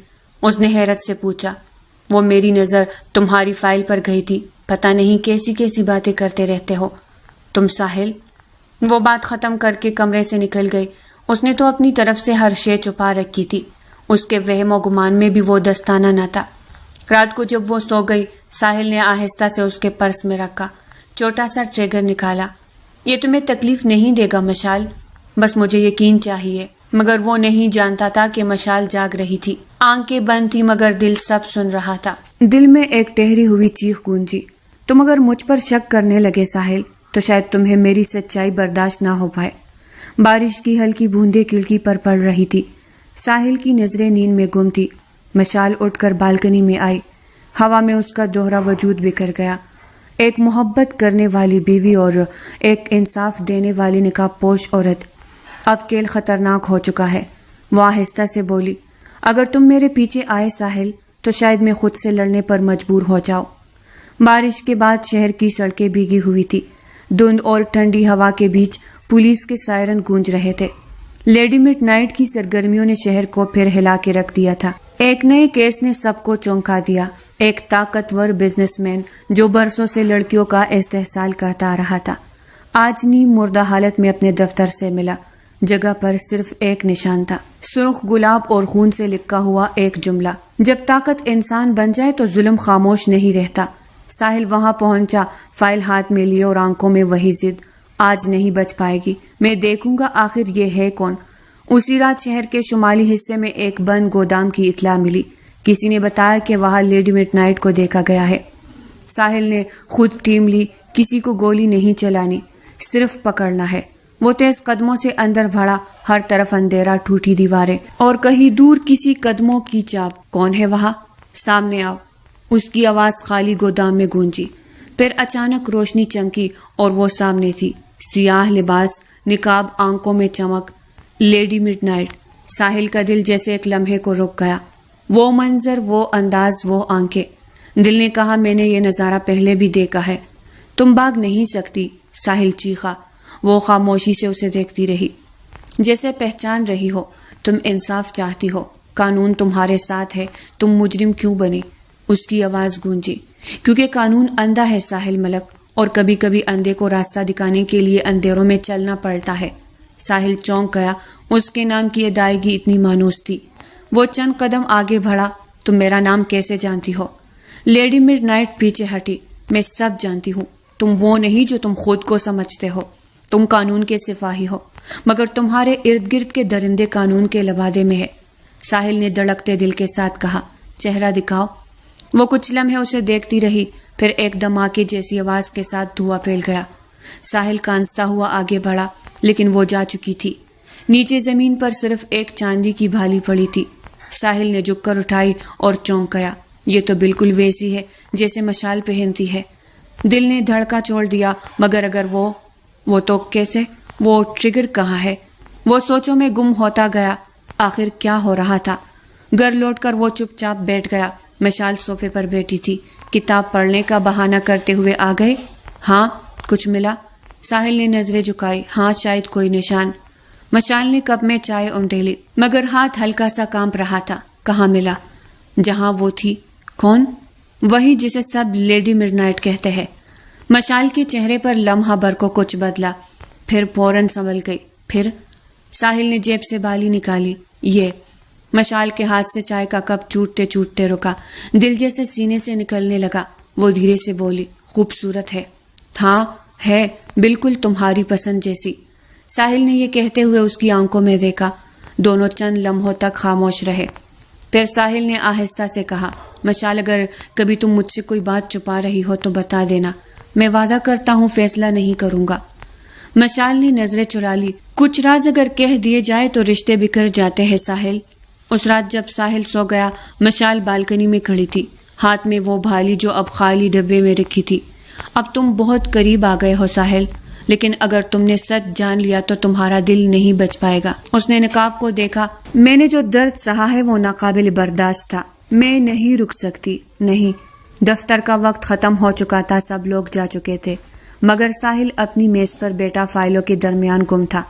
اس نے حیرت سے پوچھا۔ وہ میری نظر تمہاری فائل پر گئی تھی، پتہ نہیں کیسی کیسی باتیں کرتے رہتے ہو تم ساحل۔ وہ بات ختم کر کے کمرے سے نکل گئی۔ اس نے تو اپنی طرف سے ہر شے چھپا رکھی تھی، اس کے وہم و گمان میں بھی وہ دستانہ نہ تھا۔ رات کو جب وہ سو گئی، ساحل نے آہستہ سے اس کے پرس میں رکھا، چھوٹا سا ٹریگر نکالا۔ یہ تمہیں تکلیف نہیں دے گا مشال، بس مجھے یقین چاہیے۔ مگر وہ نہیں جانتا تھا کہ مشال جاگ رہی تھی، آنکھیں بند تھی، مگر دل سب سن رہا تھا۔ دل میں ایک ٹھہری ہوئی چیخ گونجی، تم اگر مجھ پر شک کرنے لگے ساحل تو شاید تمہیں میری سچائی برداشت نہ ہو پائے۔ بارش کی ہلکی بوندیں کھڑکی پر پڑ رہی تھی۔ ساحل کی نظریں نیند میں گم تھی۔ مشال اٹھ کر بالکنی میں آئی۔ ہوا میں اس کا دوہرا وجود بکھر گیا، ایک محبت کرنے والی بیوی اور ایک انصاف دینے والی نقاب پوش عورت۔ اب کھیل خطرناک ہو چکا ہے۔ وہ آہستہ سے بولی، اگر تم میرے پیچھے آئے ساحل تو شاید میں خود سے لڑنے پر مجبور ہو جاؤں۔ بارش کے بعد شہر کی سڑکیں بھیگی ہوئی تھی۔ دھند اور ٹھنڈی ہوا کے بیچ پولیس کے سائرن گونج رہے تھے۔ لیڈی مڈ نائٹ کی سرگرمیوں نے شہر کو پھر ہلا کے رکھ دیا تھا۔ ایک نئے کیس نے سب کو چونکا دیا۔ ایک طاقتور بزنس مین جو برسوں سے لڑکیوں کا استحصال کرتا رہا تھا، آج نیم مردہ حالت میں اپنے دفتر سے ملا۔ جگہ پر صرف ایک نشان تھا، سرخ گلاب اور خون سے لکھا ہوا ایک جملہ، جب طاقت انسان بن جائے تو ظلم خاموش نہیں رہتا۔ ساحل وہاں پہنچا، فائل ہاتھ میں لیے اور آنکھوں میں وہی ضد، آج نہیں بچ پائے گی، میں دیکھوں گا آخر یہ ہے کون۔ اسی رات شہر کے شمالی حصے میں ایک بند گودام کی اطلاع ملی. کسی نے بتایا کہ وہاں لیڈی مڈ نائٹ کو دیکھا گیا ہے. ساحل نے خود ٹیم لی. کسی کو گولی نہیں چلانی، صرف پکڑنا ہے. وہ تیز قدموں سے اندر بڑھا. ہر طرف اندھیرا، ٹوٹی دیواریں اور کہیں دور کسی قدموں کی چاپ. کون ہے وہاں؟ سامنے آؤ. اس کی آواز خالی گودام میں گونجی. پھر اچانک روشنی چمکی اور وہ سامنے تھی. سیاہ لباس، نقاب، آنکھوں میں چمک. Lady mid night. ساحل کا دل جیسے ایک لمحے کو رک گیا. وہ منظر، وہ انداز، وہ آنکھیں. دل نے کہا میں نے یہ نظارہ پہلے بھی دیکھا ہے. تم بھاگ نہیں سکتی. ساحل چیخا. وہ خاموشی سے اسے دیکھتی رہی، جیسے پہچان رہی ہو. تم انصاف چاہتی ہو، قانون تمہارے ساتھ ہے، تم مجرم کیوں بنی؟ اس کی آواز گونجی. کیونکہ قانون اندھا ہے ساحل ملک، اور کبھی کبھی اندھے کو راستہ دکھانے کے لیے اندھیروں میں چلنا پڑتا ہے. ساحل چونک گیا. اس کے نام کی ادائیگی اتنی مانوس تھی. وہ چند قدم آگے بڑھا. تم میرا نام کیسے جانتی ہو؟ لیڈی مڈ نائٹ پیچھے ہٹی. میں سب جانتی ہوں. تم وہ نہیں جو تم خود کو سمجھتے ہو. تم قانون کے سپاہی ہو، مگر تمہارے ارد گرد کے درندے قانون کے لبادے میں ہے. ساحل نے دھڑکتے دل کے ساتھ کہا. چہرہ دکھاؤ. وہ کچھ لمحے اسے دیکھتی رہی. پھر ایک دھماکے جیسی آواز کے ساتھ دھواں پھیل گیا. ساحل کانستا ہوا آگے بڑھا، لیکن وہ جا چکی تھی. نیچے زمین پر صرف ایک چاندی کی بھالی پڑی تھی. ساحل نے جھک کر اٹھائی اور چونک گیا. یہ تو بالکل ویسی ہے جیسے مشال پہنتی ہے. دل نے دھڑکا چھوڑ دیا. مگر اگر وہ تو کیسے؟ وہ ٹریگر کہاں ہے؟ وہ سوچوں میں گم ہوتا گیا. آخر کیا ہو رہا تھا؟ گھر لوٹ کر وہ چپ چاپ بیٹھ گیا. مشال صوفے پر بیٹھی تھی. کتاب پڑھنے کا بہانہ کرتے ہوئے آ گئے. ہاں. کچھ ملا؟ ساحل نے نظریں جھکائی. ہاں، شاید کوئی نشان. مشال نے کپ میں چائے انڈیلی، مگر ہاتھ ہلکا سا کانپ رہا تھا. کہاں ملا؟ جہاں وہ تھی. کون؟ وہی جسے سب لیڈی مڈ نائٹ کہتے ہیں. مشال کے چہرے پر لمحہ بھر کو کچھ بدلا، پھر فوراً سنبھل گئی. پھر ساحل نے جیب سے بالی نکالی. یہ. مشال کے ہاتھ سے چائے کا کپ چوٹتے چوٹتے رکا. دل جیسے سینے سے نکلنے لگا. وہ دھیرے سے بولی. خوبصورت ہے. ہاں ہے، بالکل تمہاری پسند جیسی. ساحل نے یہ کہتے ہوئے اس کی آنکھوں میں دیکھا. دونوں چند لمحوں تک خاموش رہے. پھر ساحل نے آہستہ سے کہا. مشال، اگر کبھی تم مجھ سے کوئی بات چھپا رہی ہو تو بتا دینا. میں وعدہ کرتا ہوں فیصلہ نہیں کروں گا. مشال نے نظریں چرا لی. کچھ راز اگر کہہ دیے جائے تو رشتے بکھر جاتے ہیں ساحل. اس رات جب ساحل سو گیا، مشال بالکنی میں کھڑی تھی، ہاتھ میں وہ بھالی جو اب خالی ڈبے میں رکھی تھی. اب تم بہت قریب آ گئے ہو ساحل، لیکن اگر تم نے سچ جان لیا تو تمہارا دل نہیں بچ پائے گا. اس نے نقاب کو دیکھا. میں نے جو درد سہا ہے وہ ناقابل برداشت تھا. میں نہیں رک سکتی. نہیں. دفتر کا وقت ختم ہو چکا تھا. سب لوگ جا چکے تھے، مگر ساحل اپنی میز پر بیٹا فائلوں کے درمیان گم تھا.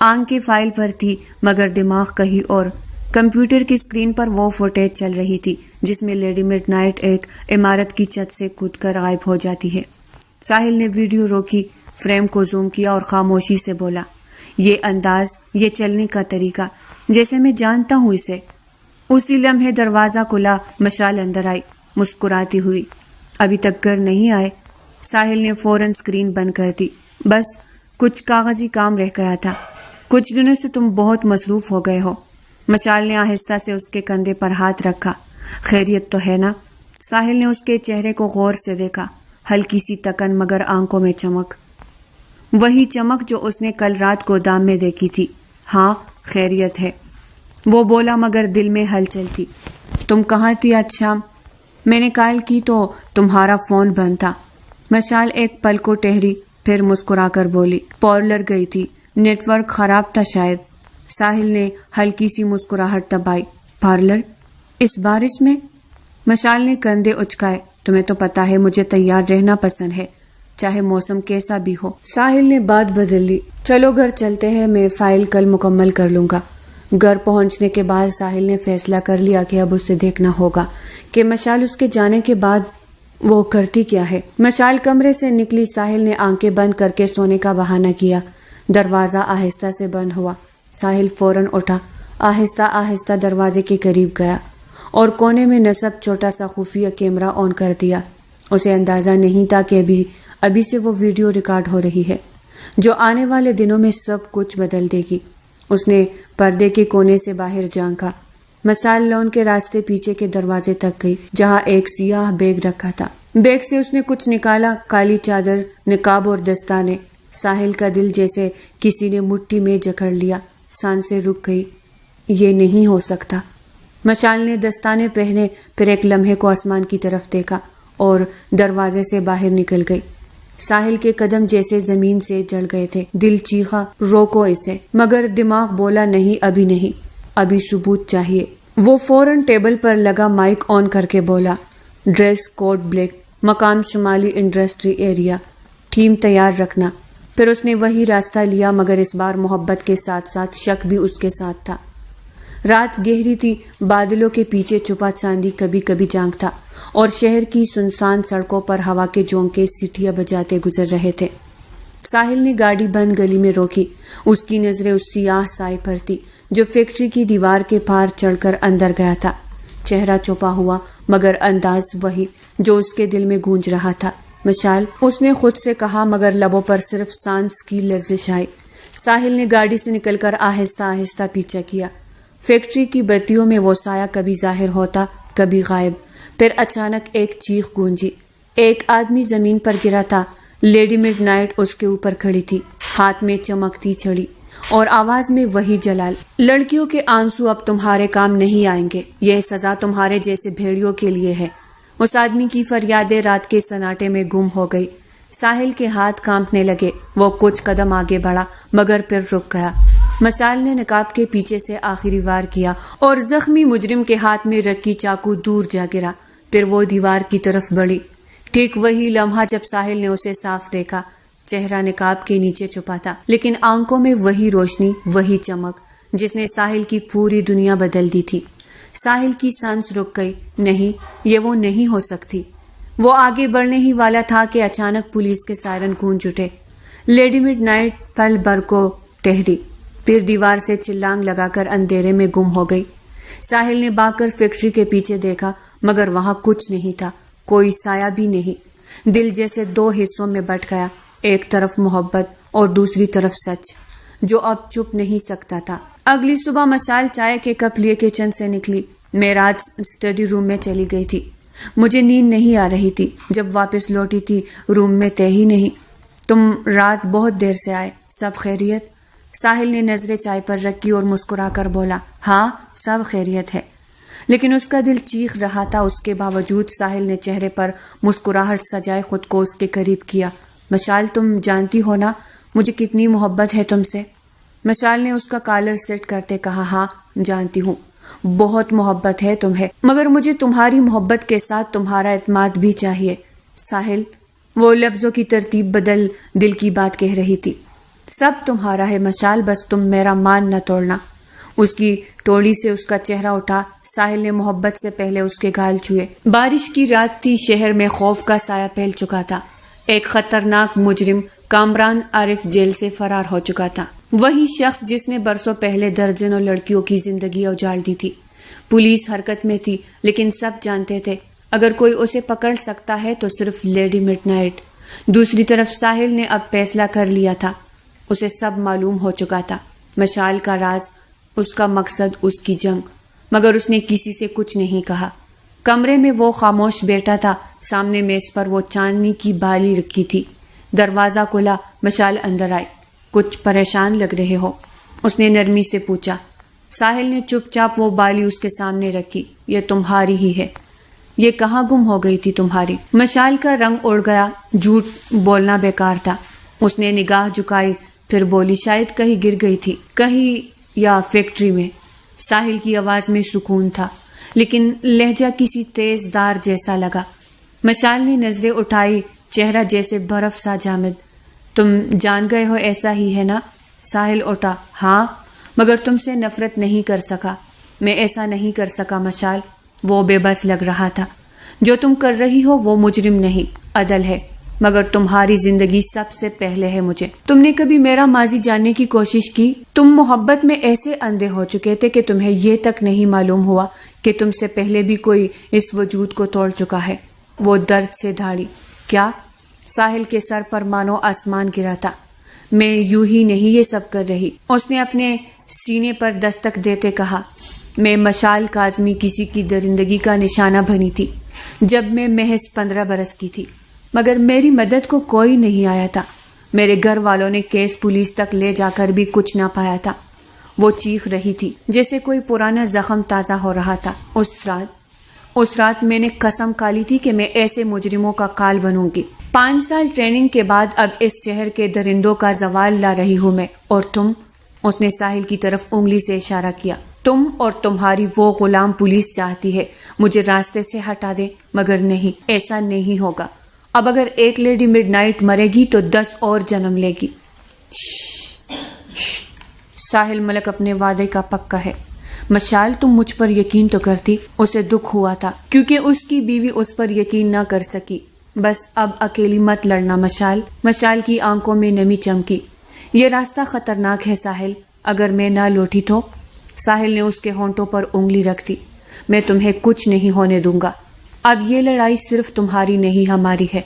آنکھیں فائل پر تھی، مگر دماغ کہیں اور. کمپیوٹر کی اسکرین پر وہ فوٹیج چل رہی تھی جس میں لیڈی مڈ نائٹ ایک عمارت کی چھت سے کود کر غائب ہو جاتی ہے. ساحل نے ویڈیو روکی، فریم کو زوم کیا اور خاموشی سے بولا. یہ انداز، یہ چلنے کا طریقہ، جیسے میں جانتا ہوں اسے. اسی لمحے دروازہ کھلا. مشال اندر آئی مسکراتی ہوئی. ابھی تک گھر نہیں آئے؟ ساحل نے فوراً اسکرین بند کر دی. بس کچھ کاغذی کام رہ گیا تھا. کچھ دنوں سے تم بہت مصروف ہو گئے ہو. مشال نے آہستہ سے اس کے کندھے پر ہاتھ رکھا. خیریت تو ہے نا؟ ساحل نے اس کے چہرے کو غور سے دیکھا. ہلکی سی تکن، مگر آنکھوں میں چمک، وہی چمک جو اس نے کل رات گودام میں دیکھی تھی. ہاں خیریت ہے، وہ بولا، مگر دل میں ہلچل تھی. تم کہاں تھی آج شام؟ میں نے کال کی تو تمہارا فون بند تھا. مشال ایک پل کو ٹہری، پھر مسکرا کر بولی. پارلر گئی تھی، نیٹ ورک خراب تھا شاید. ساحل نے ہلکی سی مسکراہٹ دبائی. پارلر؟ اس بارش میں؟ مشال نے کندھے اچکائے. تمہیں تو پتا ہے مجھے تیار رہنا پسند ہے، چاہے موسم کیسا بھی ہو. ساحل نے بات بدل لی. چلو گھر چلتے ہیں، میں فائل کل مکمل کر لوں گا. گھر پہنچنے کے بعد ساحل نے فیصلہ کر لیا کہ اب اسے دیکھنا ہوگا کہ مشال اس کے جانے کے بعد وہ کرتی کیا ہے. مشال کمرے سے نکلی. ساحل نے آنکھیں بند کر کے سونے کا بہانہ کیا. دروازہ آہستہ سے بند ہوا. ساحل فوراً اٹھا، آہستہ آہستہ دروازے کے قریب گیا اور کونے میں نصب چھوٹا سا خفیہ کیمرہ آن کر دیا. اسے اندازہ نہیں تھا کہ ابھی سے وہ ویڈیو ریکارڈ ہو رہی ہے جو آنے والے دنوں میں سب کچھ بدل دے گی. اس نے پردے کے کونے سے باہر جھانکا۔ مشال لون کے راستے پیچھے کے دروازے تک گئی جہاں ایک سیاہ بیگ رکھا تھا۔ بیگ سے اس نے کچھ نکالا، کالی چادر، نقاب اور دستانے۔ ساحل کا دل جیسے کسی نے مٹھی میں جکڑ لیا، سانسیں رک گئی۔ یہ نہیں ہو سکتا۔ مشال نے دستانے پہنے، پھر ایک لمحے کو آسمان کی طرف دیکھا اور دروازے سے باہر نکل گئی۔ ساحل کے قدم جیسے زمین سے جڑ گئے تھے۔ دل چیخا، روکو اسے، مگر دماغ بولا نہیں، ابھی نہیں، ابھی ثبوت چاہیے۔ وہ فوراً ٹیبل پر لگا مائک آن کر کے بولا، ڈریس کوڈ بلیک، مقام شمالی انڈسٹری ایریا، ٹیم تیار رکھنا۔ پھر اس نے وہی راستہ لیا، مگر اس بار محبت کے ساتھ ساتھ شک بھی اس کے ساتھ تھا۔ رات گہری تھی، بادلوں کے پیچھے چھپا چاندی کبھی کبھی جھانکتا اور شہر کی سنسان سڑکوں پر ہوا کے جھونکے سیٹیاں بجاتے گزر رہے تھے۔ ساحل نے گاڑی بند گلی میں روکی۔ اس کی نظریں اس سیاہ سائے پر تھی جو فیکٹری کی دیوار کے پار چڑھ کر اندر گیا تھا۔ چہرہ چھپا ہوا، مگر انداز وہی جو اس کے دل میں گونج رہا تھا۔ مشال، اس نے خود سے کہا، مگر لبوں پر صرف سانس کی لرزش آئی۔ ساحل نے گاڑی سے نکل کر آہستہ آہستہ پیچھا کیا۔ فیکٹری کی بتیوں میں وہ سایہ کبھی ظاہر ہوتا، کبھی غائب۔ پھر اچانک ایک چیخ گونجی۔ ایک آدمی زمین پر گرا تھا۔ لیڈی مڈ نائٹ اس کے اوپر کھڑی تھی، ہاتھ میں چمکتی چھڑی اور آواز میں وہی جلال، لڑکیوں کے آنسو اب تمہارے کام نہیں آئیں گے، یہ سزا تمہارے جیسے بھیڑیوں کے لیے ہے۔ اس آدمی کی فریادیں رات کے سناٹے میں گم ہو گئی۔ ساحل کے ہاتھ کانپنے لگے۔ وہ کچھ قدم آگے بڑھا، مگر پھر رک گیا۔ مشال نے نقاب کے پیچھے سے آخری وار کیا اور زخمی مجرم کے ہاتھ میں رکھی چاقو دور جا گرا۔ پھر وہ دیوار کی طرف بڑھی۔ ٹھیک وہی لمحہ جب ساحل نے اسے صاف دیکھا۔ چہرہ نقاب کے نیچے چھپا تھا، لیکن آنکھوں میں وہی روشنی، وہی چمک جس نے ساحل کی پوری دنیا بدل دی تھی۔ ساحل کی سانس رک گئی۔ نہیں، یہ وہ نہیں ہو سکتی۔ وہ آگے بڑھنے ہی والا تھا کہ اچانک پولیس کے سائرن گونج اٹھے۔ لیڈی مڈ نائٹ پل بھر کو ٹہری، پھر دیوار سے چھلانگ لگا کر اندھیرے میں گم ہو گئی۔ ساحل نے بھاگ کر فیکٹری کے پیچھے دیکھا، مگر وہاں کچھ نہیں تھا، کوئی سایہ بھی نہیں۔ دل جیسے دو حصوں میں بٹ گیا، ایک طرف محبت اور دوسری طرف سچ جو اب چھپ نہیں سکتا تھا۔ اگلی صبح مشال چائے کے کپ لیے کچن سے نکلی۔ میں رات اسٹڈی روم میں چلی گئی تھی۔ مجھے نیند نہیں آ رہی تھی۔ جب واپس لوٹی تھی روم میں تھے ہی نہیں۔ تم رات بہت دیر سے آئے، سب خیریت؟ ساحل نے نظریں چائے پر رکھی اور مسکرا کر بولا، ہاں سب خیریت ہے۔ لیکن اس کا دل چیخ رہا تھا۔ اس کے باوجود ساحل نے چہرے پر مسکراہٹ سجائے خود کو اس کے قریب کیا۔ مشال، تم جانتی ہو نا مجھے کتنی محبت ہے تم سے؟ مشال نے اس کا کالر سیٹ کرتے کہا، ہاں جانتی ہوں، بہت محبت ہے تمہیں، مگر مجھے تمہاری محبت کے ساتھ تمہارا اعتماد بھی چاہیے۔ ساحل، وہ لفظوں کی ترتیب بدل دل کی بات کہہ رہی تھی۔ سب تمہارا ہے مشال، بس تم میرا مان نہ توڑنا۔ اس کی ٹوڑی سے اس کا چہرہ اٹھا۔ ساحل نے محبت سے پہلے اس کے گال چھوئے۔ بارش کی رات تھی، شہر میں خوف کا سایہ پھیل چکا تھا۔ ایک خطرناک مجرم کامران عارف جیل سے فرار ہو چکا تھا، وہی شخص جس نے برسوں پہلے درجنوں لڑکیوں کی زندگی اجاڑ دی تھی۔ پولیس حرکت میں تھی، لیکن سب جانتے تھے اگر کوئی اسے پکڑ سکتا ہے تو صرف لیڈی مڈ نائٹ۔ دوسری طرف ساحل نے اب فیصلہ کر لیا تھا۔ اسے سب معلوم ہو چکا تھا، مشال کا راز، اس کا مقصد، اس کی جنگ، مگر اس نے کسی سے کچھ نہیں کہا۔ کمرے میں وہ خاموش بیٹھا تھا، سامنے میز پر وہ چاندنی کی بالی رکھی تھی۔ دروازہ کھلا، مشال اندر آئی۔ کچھ پریشان لگ رہے ہو؟ اس نے نرمی سے پوچھا۔ ساحل نے چپ چاپ وہ بالی اس کے سامنے رکھی۔ یہ تمہاری ہی ہے، یہ کہاں گم ہو گئی تھی تمہاری؟ مشال کا رنگ اڑ گیا، جھوٹ بولنا بیکار تھا۔ اس نے نگاہ جھکائی، پھر بولی، شاید کہیں گر گئی تھی، کہیں یا فیکٹری میں۔ ساحل کی آواز میں سکون تھا، لیکن لہجہ کسی تیز دھار جیسا لگا۔ مشال نے نظریں اٹھائی، چہرہ جیسے برف سا جامد۔ تم جان گئے ہو ایسا ہی ہے نا؟ ساحل اٹھا، ہاں، مگر تم سے نفرت نہیں کر سکا۔ میں ایسا نہیں کر سکا مشال۔ وہ بے بس لگ رہا تھا۔ جو تم کر رہی ہو وہ مجرم نہیں، عدل ہے، مگر تمہاری زندگی سب سے پہلے ہے مجھے۔ تم نے کبھی میرا ماضی جاننے کی کوشش کی؟ تم محبت میں ایسے اندھے ہو چکے تھے کہ تمہیں یہ تک نہیں معلوم ہوا کہ تم سے پہلے بھی کوئی اس وجود کو توڑ چکا ہے۔ وہ درد سے دھاڑی، کیا؟ ساحل کے سر پر مانو آسمان گرا تھا۔ میں یوں ہی نہیں یہ سب کر رہی۔ اس نے اپنے سینے پر دستک دیتے کہا، میں مشال کاظمی کسی کی درندگی کا نشانہ بنی تھی جب میں محض 15 برس کی تھی، مگر میری مدد کو کوئی نہیں آیا تھا۔ میرے گھر والوں نے کیس پولیس تک لے جا کر بھی کچھ نہ پایا تھا۔ وہ چیخ رہی تھی جیسے کوئی پرانا زخم تازہ ہو رہا تھا۔ اس رات میں نے قسم کھا لی تھی کہ میں ایسے مجرموں کا کال بنوں گی۔ 5 سال ٹریننگ کے بعد اب اس شہر کے درندوں کا زوال لا رہی ہوں میں، اور تم، اس نے ساحل کی طرف انگلی سے اشارہ کیا، تم اور تمہاری وہ غلام پولیس چاہتی ہے مجھے راستے سے ہٹا دے، مگر نہیں، ایسا نہیں ہوگا۔ اب اگر ایک لیڈی مڈ نائٹ مرے گی تو 10 اور جنم لے گی۔ ساحل ملک اپنے وعدے کا پکا ہے۔ مشال، تم مجھ پر یقین تو کرتی۔ اسے دکھ ہوا تھا کیونکہ اس کی بیوی اس پر یقین نہ کر سکی۔ بس اب اکیلی مت لڑنا مشال۔ مشال کی آنکھوں میں نمی چمکی۔ یہ راستہ خطرناک ہے ساحل، اگر میں نہ لوٹی تو؟ ساحل نے اس کے ہونٹوں پر انگلی رکھ دی۔ میں تمہیں کچھ نہیں ہونے دوں گا۔ اب یہ لڑائی صرف تمہاری نہیں ہماری ہے۔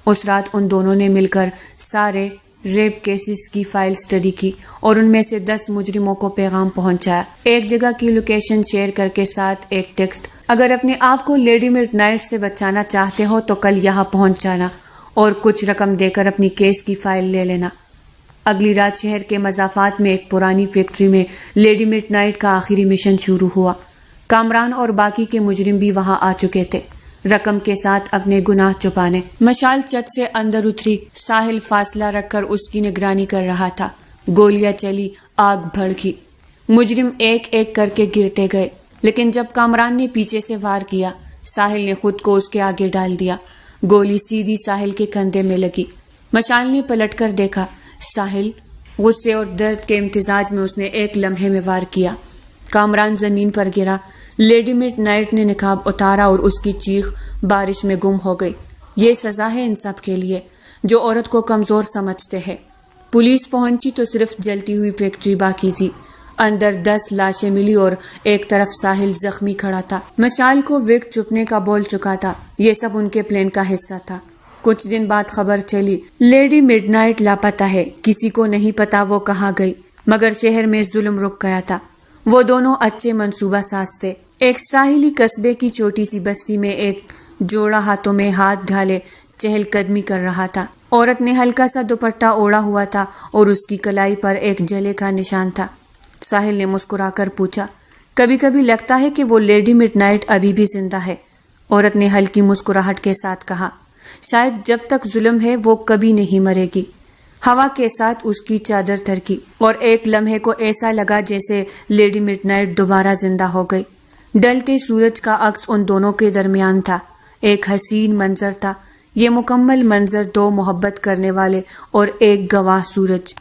اس رات ان دونوں نے مل کر سارے ریپ کیسز کی فائل سٹڈی کی اور ان میں سے 10 مجرموں کو پیغام پہنچایا، ایک جگہ کی لوکیشن شیئر کر کے ساتھ ایک ٹیکسٹ، اگر اپنے آپ کو لیڈی مڈ نائٹ سے بچانا چاہتے ہو تو کل یہاں پہنچ جانا اور کچھ رقم دے کر اپنی کیس کی فائل لے لینا۔ اگلی رات شہر کے مضافات میں ایک پرانی فیکٹری میں لیڈی مڈ نائٹ کا آخری مشن شروع ہوا۔ کامران اور باقی کے مجرم بھی وہاں آ چکے تھے، رقم کے ساتھ اپنے گناہ چھپانے۔ مشال چھت سے اندر اتری، ساحل فاصلہ رکھ کر اس کی نگرانی کر رہا تھا۔ گولیاں چلی، آگ بھڑکی، مجرم ایک ایک کر کے گرتے گئے، لیکن جب کامران نے پیچھے سے وار کیا، ساحل نے خود کو اس کے آگے ڈال دیا۔ گولی سیدھی ساحل کے کندھے میں لگی۔ مشال نے پلٹ کر دیکھا، ساحل، غصے اور درد کے امتزاج میں اس نے ایک لمحے میں وار کیا۔ کامران زمین پر گرا۔ لیڈی مڈ نائٹ نے نقاب اتارا اور اس کی چیخ بارش میں گم ہو گئی۔ یہ سزا ہے ان سب کے لیے جو عورت کو کمزور سمجھتے ہیں۔ پولیس پہنچی تو صرف جلتی ہوئی فیکٹری باقی تھی۔ اندر 10 لاشیں ملی اور ایک طرف ساحل زخمی کھڑا تھا۔ مشال کو وگ چپنے کا بول چکا تھا۔ یہ سب ان کے پلان کا حصہ تھا۔ کچھ دن بعد خبر چلی، لیڈی مڈ نائٹ لاپتہ ہے، کسی کو نہیں پتا وہ کہاں گئی، مگر شہر میں ظلم رک گیا تھا۔ وہ دونوں اچھے منصوبہ ساز تھے۔ ایک ساحلی قصبے کی چھوٹی سی بستی میں ایک جوڑا ہاتھوں میں ہاتھ ڈھالے چہل قدمی کر رہا تھا۔ عورت نے ہلکا سا دوپٹہ اوڑھا ہوا تھا اور اس کی کلائی پر ایک جلے کا نشان تھا۔ ساحل نے مسکرا کر پوچھا، کبھی کبھی لگتا ہے کہ وہ لیڈی مڈ نائٹ ابھی بھی زندہ ہے۔ عورت نے ہلکی مسکراہٹ کے ساتھ کہا، شاید جب تک ظلم ہے وہ کبھی نہیں مرے گی۔ ہوا کے ساتھ اس کی چادر تھرکی اور ایک لمحے کو ایسا لگا جیسے لیڈی مڈ نائٹ دوبارہ زندہ ہو گئی۔ ڈھلتے سورج کا عکس ان دونوں کے درمیان تھا۔ ایک حسین منظر تھا، یہ مکمل منظر 2 محبت کرنے والے اور ایک گواہ سورج۔